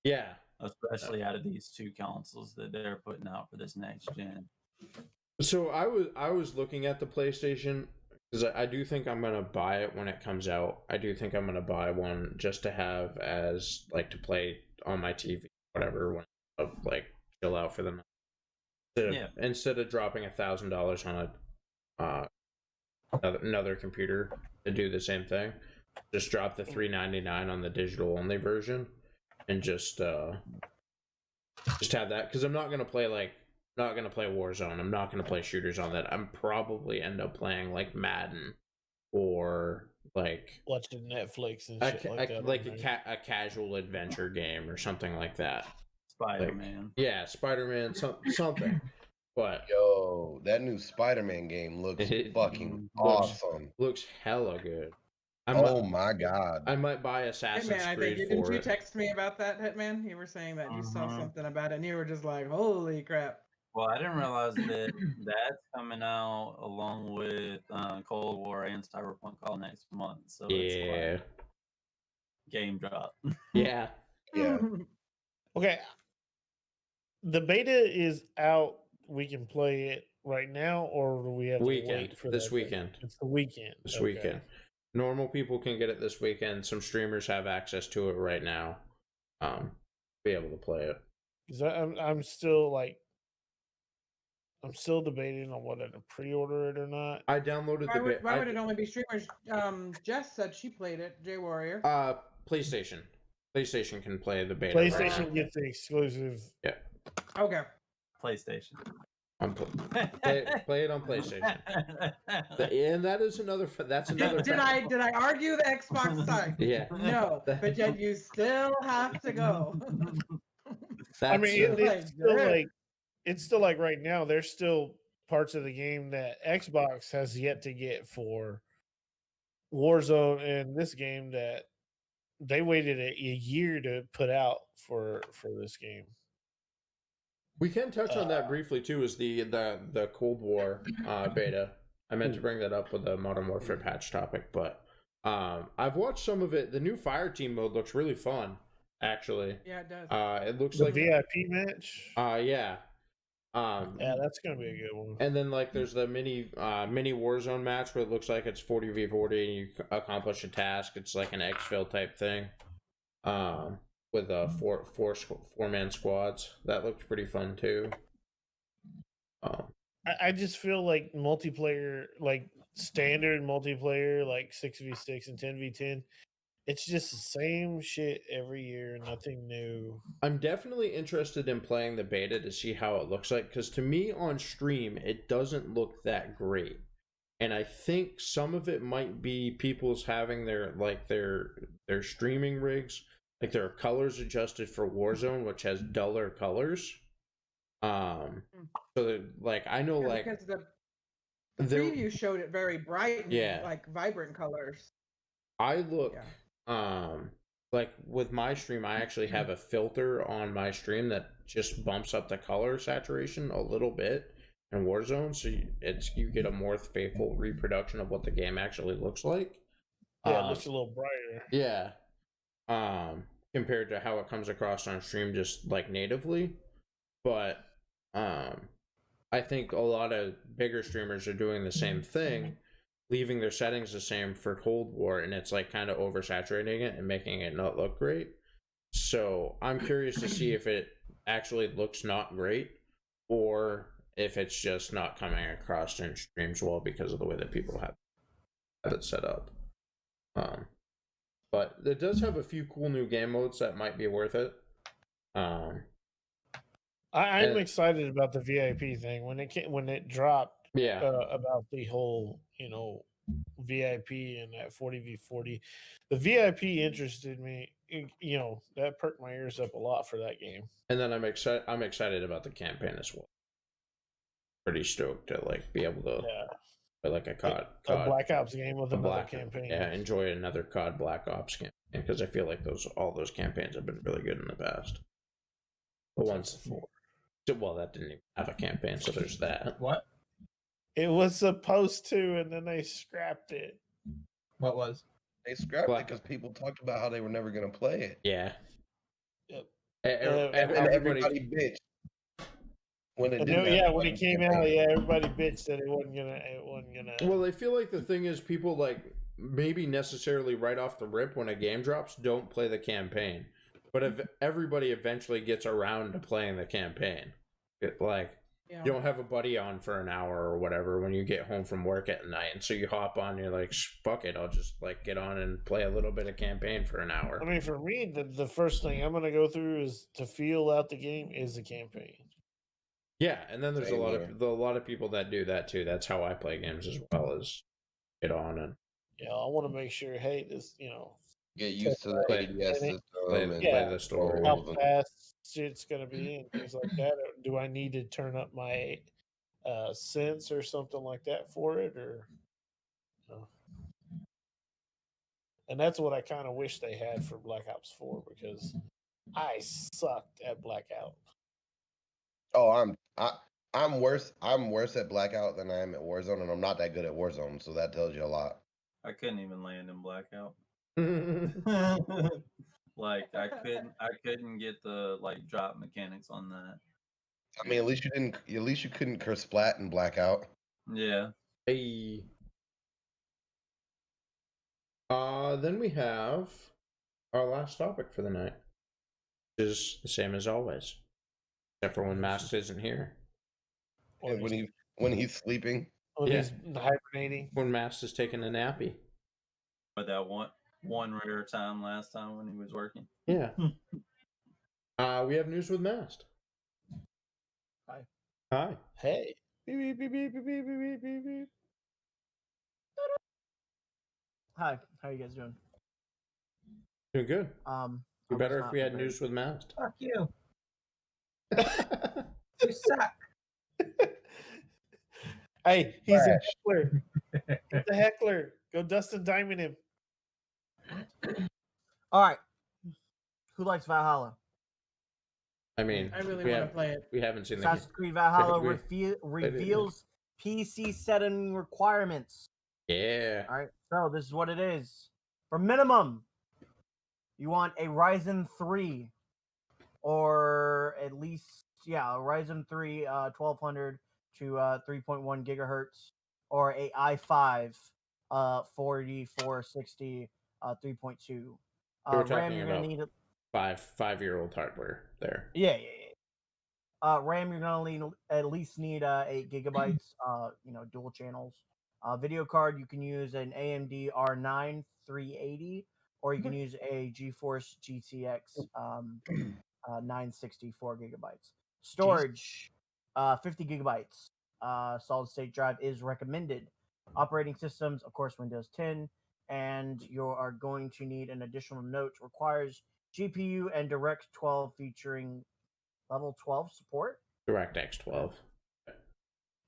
Yeah. especially out of these two consoles that they're putting out for this next gen. So I was looking at the PlayStation because I do think I'm gonna buy it when it comes out. I do think I'm gonna buy one just to have as like to play on my TV, whatever, when I like chill out for the night. Instead of dropping $1,000 on another computer to do the same thing, just drop the $399 on the digital only version and just have that, because I'm not gonna play Warzone. I'm not gonna play shooters on that. I'm probably end up playing like Madden or like Watching Netflix and shit like that. like a casual adventure game or something like that. Spider-Man. Yeah, Spider-Man, something. But Yo, that new Spider-Man game looks fucking awesome. Looks hella good. Oh my god. I might buy Assassin's Hitman, I Creed think didn't for you it. text me about that, Hitman? You were saying that you saw something about it, and you were just like, "Holy crap!" Well, I didn't realize that that's coming out along with Cold War and Cyberpunk all next month. So it's Yeah. like game drop. Yeah. Yeah. Okay. The beta is out. We can play it right now, or do we have to Weekend. wait for This that weekend. It's the weekend. This Okay. weekend. Normal people can get it this weekend. Some streamers have access to it right now. Be able to play it. 'Cause I'm still like, I'm still debating on whether to pre-order it or not. I downloaded Why would it only be streamers? Jess said she played it. J Warrior. PlayStation. PlayStation can play the beta. PlayStation gets the exclusive. Yeah. Okay. PlayStation. Play it on PlayStation. And that is another. That's another. Did I argue the Xbox side? Yeah. No, but yet you still have to go. I mean, That's, it's still like right now. There's still parts of the game that Xbox has yet to get for Warzone and this game that they waited a year to put out for this game. We can touch on that briefly too. Is the Cold War beta? I meant to bring that up with the Modern Warfare patch topic, but I've watched some of it. The new Fire Team mode looks really fun, actually. Yeah, it does. It looks The like VIP match. yeah. Yeah, that's gonna be a good one. And then like there's the mini Warzone match where it looks like it's 40v40 and you accomplish a task. It's like an exfil type thing. With four-man squads. That looked pretty fun too. I just feel like multiplayer, like standard multiplayer, like 6v6 and 10v10, it's just the same shit every year, nothing new. I'm definitely interested in playing the beta to see how it looks like, because to me on stream it doesn't look that great, and I think some of it might be people's having their streaming rigs, like their colors adjusted for Warzone, which has duller colors. So like I know, like because the preview showed it very bright and like vibrant colors. I look like with my stream, I actually have a filter on my stream that just bumps up the color saturation a little bit in Warzone, so you get a more faithful reproduction of what the game actually looks like. Yeah, it looks a little brighter. Yeah. compared to how it comes across on stream just like natively. But I think a lot of bigger streamers are doing the same thing, leaving their settings the same for Cold War, and it's like kind of oversaturating it and making it not look great. So I'm curious to see if it actually looks not great, or if it's just not coming across in streams well because of the way that people have it set up. But it does have a few cool new game modes that might be worth it. I'm And- excited about the VIP thing when it dropped. Yeah. About the whole VIP and that 40v40. The VIP interested me. That perked my ears up a lot for that game. And then I'm excited about the campaign as well. Pretty stoked to like be able to play like a COD A Black Ops game with a another Black campaign. Yeah, enjoy another COD Black Ops campaign because I feel like all those campaigns have been really good in the past. The ones well, that didn't even have a campaign, so there's that. What? It was supposed to, and then they scrapped it. What was? They scrapped it because people talked about how they were never going to play it. Yeah. Yep. And everybody bitched when it didn't. When it came out, everybody bitched that it wasn't gonna. Well, I feel like the thing is, people like maybe necessarily right off the rip when a game drops don't play the campaign, but if everybody eventually gets around to playing the campaign, you don't have a buddy on for an hour or whatever when you get home from work at night, and so you hop on, you're like, fuck it, I'll just like get on and play a little bit of campaign for an hour. I mean, for me, the first thing I'm gonna go through is to feel out the game is the campaign. Yeah, and then there's a lot of people that do that too. That's how I play games as well, as get on and I want to make sure, hey, this, get used to the ADS system, play the story. How fast shit's gonna be and things like that. Or do I need to turn up my sense or something like that for it, or? And that's what I kind of wish they had for Black Ops 4 because I sucked at Blackout. Oh, I'm worse. I'm worse at Blackout than I am at Warzone, and I'm not that good at Warzone, so that tells you a lot. I couldn't even land in Blackout. Like I couldn't get the drop mechanics on that. I mean, at least you couldn't curse splat in Blackout. Yeah. Hey. Then we have our last topic for the night, which is the same as always, except for when Mask isn't here. And when he's sleeping. When he's hibernating. When Mask is taking a nappy. But that one rare time last time when he was working. Yeah. We have news with Mast. Hi. Hi. Hey. Beep, beep, beep, beep, beep, beep, beep, beep. Hi, how you guys doing? Doing good. Be better if we had great. news with Mast. Fuck you. You suck. Hey, he's a heckler. He's a heckler. Go Dustin Diamond him. All right. Who likes Valhalla? I mean, I really we want to have- play it. We haven't seen Assassin's the Creed Valhalla we- reveals PC setting requirements. Yeah. All right. So this is what it is. For minimum, you want a Ryzen 3 or at least, a Ryzen 3 1200 to 3.1 gigahertz or a i5 4460 3.2. We're RAM, talking you're going to about need 5-year-old hardware there. Yeah. RAM, you're gonna at least need 8 gigabytes. Dual channels. Video card, you can use an AMD R9 380, or you can use a GeForce GTX 964 gigabytes. Storage, 50 gigabytes. Solid state drive is recommended. Operating systems, of course, Windows 10, and you are going to need an additional note. Requires GPU and Direct 12 featuring level 12 support. DirectX 12. I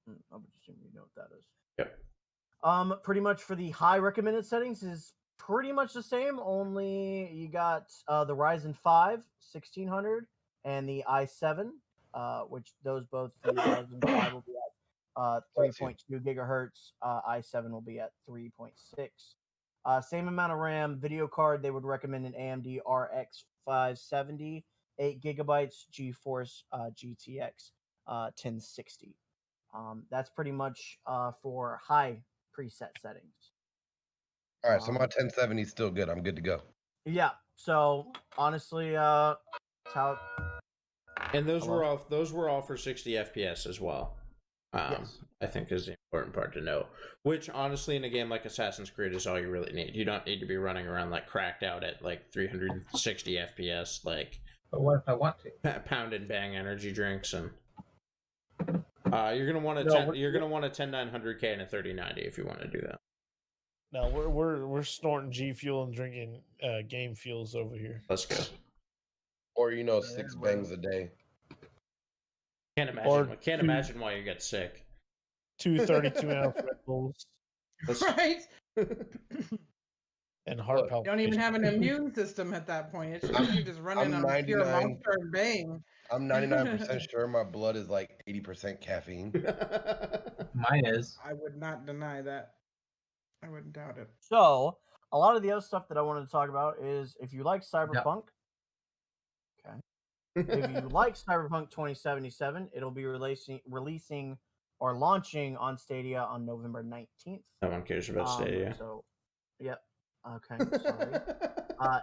would assume you know what that is. Yep. Pretty much for the high recommended settings is pretty much the same. Only you got the Ryzen 5 1600 and the i7, which those both the Ryzen 5 will be at 3.2 gigahertz. i7 will be at 3.6. Same amount of RAM. Video card, they would recommend an AMD RX 570, 8 gigabytes, GeForce GTX 1060. That's pretty much for high preset settings. All right, so my 1070 is still good. I'm good to go. Yeah. So honestly, that's how. And those were all for 60 FPS as well. Yes. I think is the important part to know. Which honestly, in a game like Assassin's Creed, is all you really need. You don't need to be running around like cracked out at like 360 FPS, like. But what if I want to? Pound and bang energy drinks, and you're gonna want a 10900K and a 3090 if you want to do that. No, we're snorting G Fuel and drinking game fuels over here. Let's go. Or 6 bangs a day. Can't imagine why you get sick. 2 32-ounce Red Bulls. Right? And heart You don't even have an immune system at that point. It's just you just running on pure monster and bang. I'm 99% sure my blood is like 80% caffeine. Mine is. I would not deny that. I wouldn't doubt it. So a lot of the other stuff that I wanted to talk about is if you like Cyberpunk. Okay. If you like Cyberpunk 2077, it'll be releasing or launching on Stadia on November 19th. No one cares about Stadia. So, yep. Okay, sorry.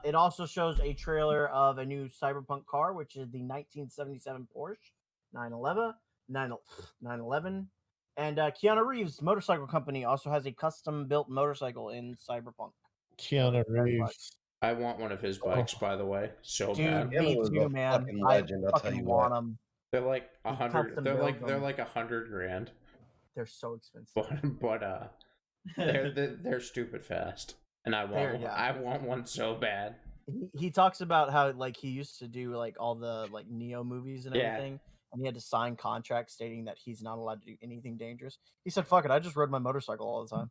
It also shows a trailer of a new Cyberpunk car, which is the 1977 Porsche 911. And Keanu Reeves' motorcycle company also has a custom-built motorcycle in Cyberpunk. Keanu Reeves. I want one of his bikes, by the way, so Dude, bad. me too, man. Legend, I I'll tell fucking you want what. them. They're like $100. They're them. like $100,000. They're so expensive. But they're stupid fast, and I want one so bad. He talks about how like he used to do like all the like Neo movies and everything, and he had to sign contracts stating that he's not allowed to do anything dangerous. He said, "Fuck it, I just rode my motorcycle all the time.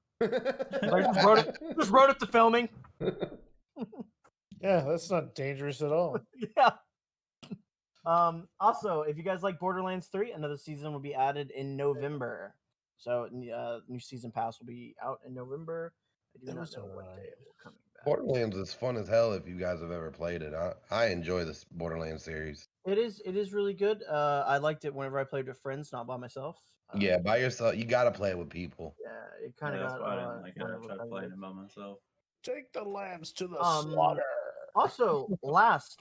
I just rode it to filming." Yeah, that's not dangerous at all. Yeah. Also, if you guys like Borderlands 3, another season will be added in November. So new season pass will be out in November. I do not know what day it will come back. Borderlands is fun as hell if you guys have ever played it. I enjoy this Borderlands series. It is really good. I liked it whenever I played with friends, not by myself. Yeah, by yourself. You gotta play it with people. Yeah, it kind of That's got. why I didn't like it. kind I of tried playing repetitive. it by myself. Take the lambs to the slaughter. Also, last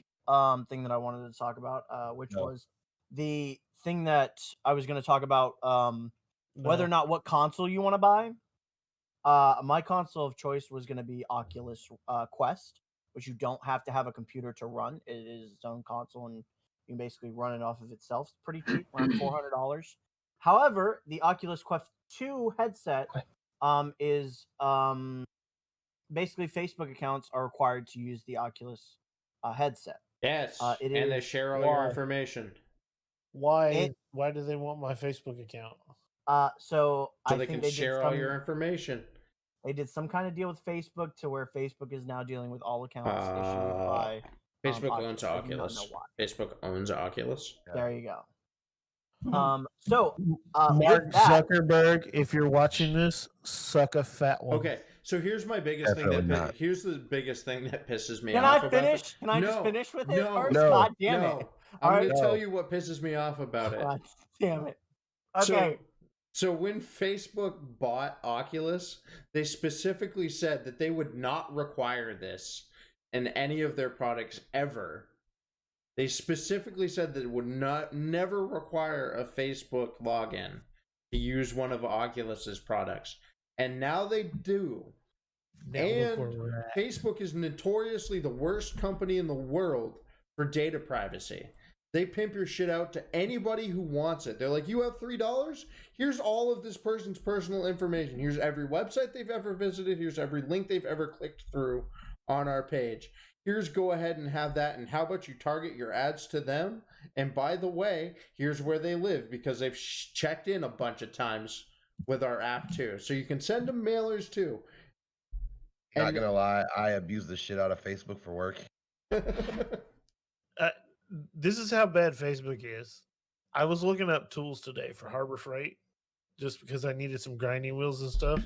thing that I wanted to talk about, which was the thing that I was going to talk about, whether or not what console you want to buy. My console of choice was going to be Oculus Quest, which you don't have to have a computer to run. It is its own console, and you can basically run it off of itself. It's pretty cheap, around $400. However, the Oculus Quest 2 headset is basically Facebook accounts are required to use the Oculus headset. Yes, and they share all your information. Why do they want my Facebook account? So I they think can share all your information. They did some kind of deal with Facebook to where Facebook is now dealing with all accounts issued by Facebook owns Oculus. I do not Oculus. know why. Facebook owns Oculus. There you go. So Mark with that, Zuckerberg, if you're watching this, suck a fat one. Okay, so here's my biggest thing. Here's the biggest thing that pisses me can off. I finish? Can I just finish with it first? No, God damn it! I'm going to tell you what pisses me off about it. God damn it! Okay. So when Facebook bought Oculus, they specifically said that they would not require this in any of their products ever. They specifically said that it would never require a Facebook login to use one of Oculus's products. And now they do. And Facebook is notoriously the worst company in the world for data privacy. They pimp your shit out to anybody who wants it. They're like, you have $3? Here's all of this person's personal information. Here's every website they've ever visited. Here's every link they've ever clicked through on our page. Here's go ahead and have that. And how about you target your ads to them? And by the way, here's where they live because they've checked in a bunch of times with our app too. So you can send them mailers too. Not gonna lie, I abuse the shit out of Facebook for work. This is how bad Facebook is. I was looking up tools today for Harbor Freight just because I needed some grinding wheels and stuff.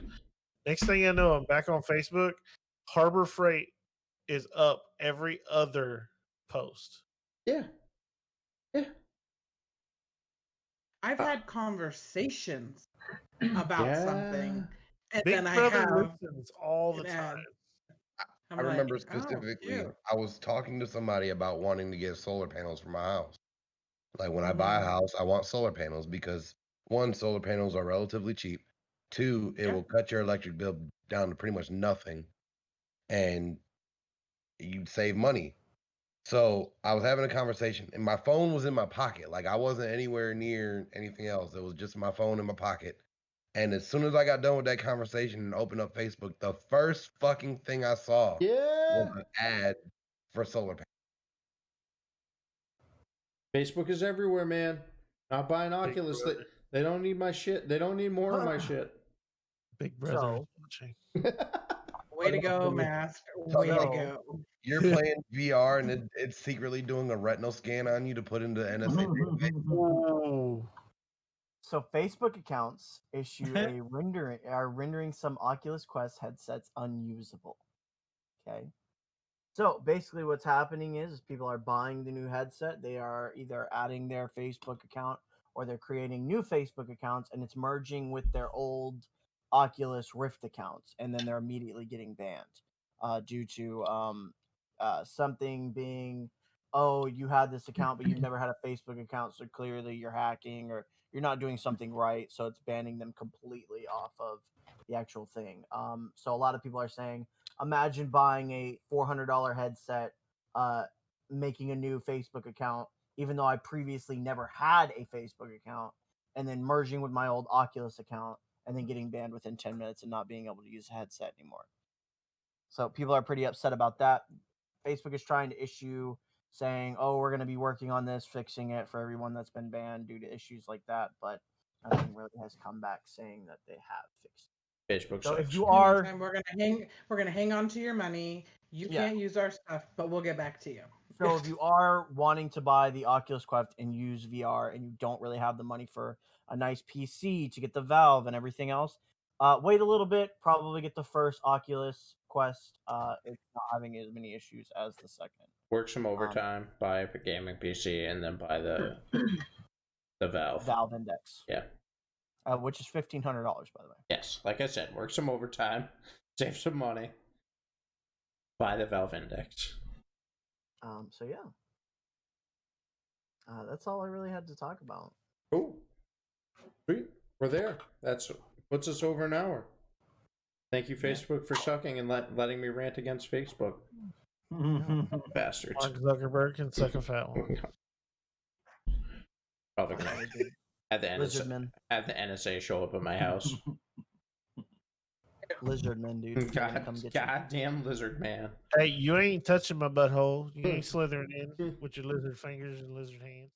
Next thing I know, I'm back on Facebook Harbor Freight is up every other post. Yeah. I've had conversations about something, and Big then I Brother have listens all the an ad. time. I'm I like, remember "Oh, specifically, cute." I was talking to somebody about wanting to get solar panels for my house. Like when I buy a Mhm. house, I want solar panels because one, solar panels are relatively cheap. Two, it Yeah. will cut your electric bill down to pretty much nothing, and you'd save money. So I was having a conversation, and my phone was in my pocket. Like I wasn't anywhere near anything else. It was just my phone in my pocket. And as soon as I got done with that conversation and opened up Facebook, the first fucking thing I saw was an ad for solar panels. Facebook is everywhere, man. Not buying Oculus. Brother. They don't need my shit. They don't need more of my shit. Big Brother. So- watching. Way to go, Mask. Way to So- go. You're playing VR and it's secretly doing a retinal scan on you to put into NSA database. Ooh. So Facebook accounts issue are rendering some Oculus Quest headsets unusable. Okay. So basically what's happening is people are buying the new headset. They are either adding their Facebook account or they're creating new Facebook accounts and it's merging with their old Oculus Rift accounts. And then they're immediately getting banned due to something being, oh, you had this account, but you've never had a Facebook account. So clearly you're hacking or you're not doing something right. So it's banning them completely off of the actual thing. So a lot of people are saying, imagine buying a $400 headset, making a new Facebook account, even though I previously never had a Facebook account, and then merging with my old Oculus account, and then getting banned within 10 minutes and not being able to use a headset anymore. So people are pretty upset about that. Facebook is trying to issue saying, oh, we're going to be working on this, fixing it for everyone that's been banned due to issues like that. But nothing really has come back saying that they have fixed it. Facebook So sucks. if you are, And we're gonna hang on to your money. You Yeah. can't use our stuff, but we'll get back to you. so if you are wanting to buy the Oculus Quest and use VR and you don't really have the money for a nice PC to get the Valve and everything else, wait a little bit, probably get the first Oculus Quest. It's not having as many issues as the second. Work some overtime, buy a gaming PC, and then buy the Valve. Valve Index. Yeah. Which is $1,500, by the way. Yes, like I said, work some overtime, save some money, buy the Valve Index. So yeah, that's all I really had to talk about. Cool. Sweet. We're there. That's puts us over an hour. Thank you, Facebook, for sucking and letting me rant against Facebook. Bastards. Mark Zuckerberg can suck a fat one. Probably gonna have the Lizardman. NSA show up at my house. Lizardman, dude. They're gonna come get you. Goddamn lizard man. Hey, you ain't touching my butthole. You ain't slithering in with your lizard fingers and lizard hands.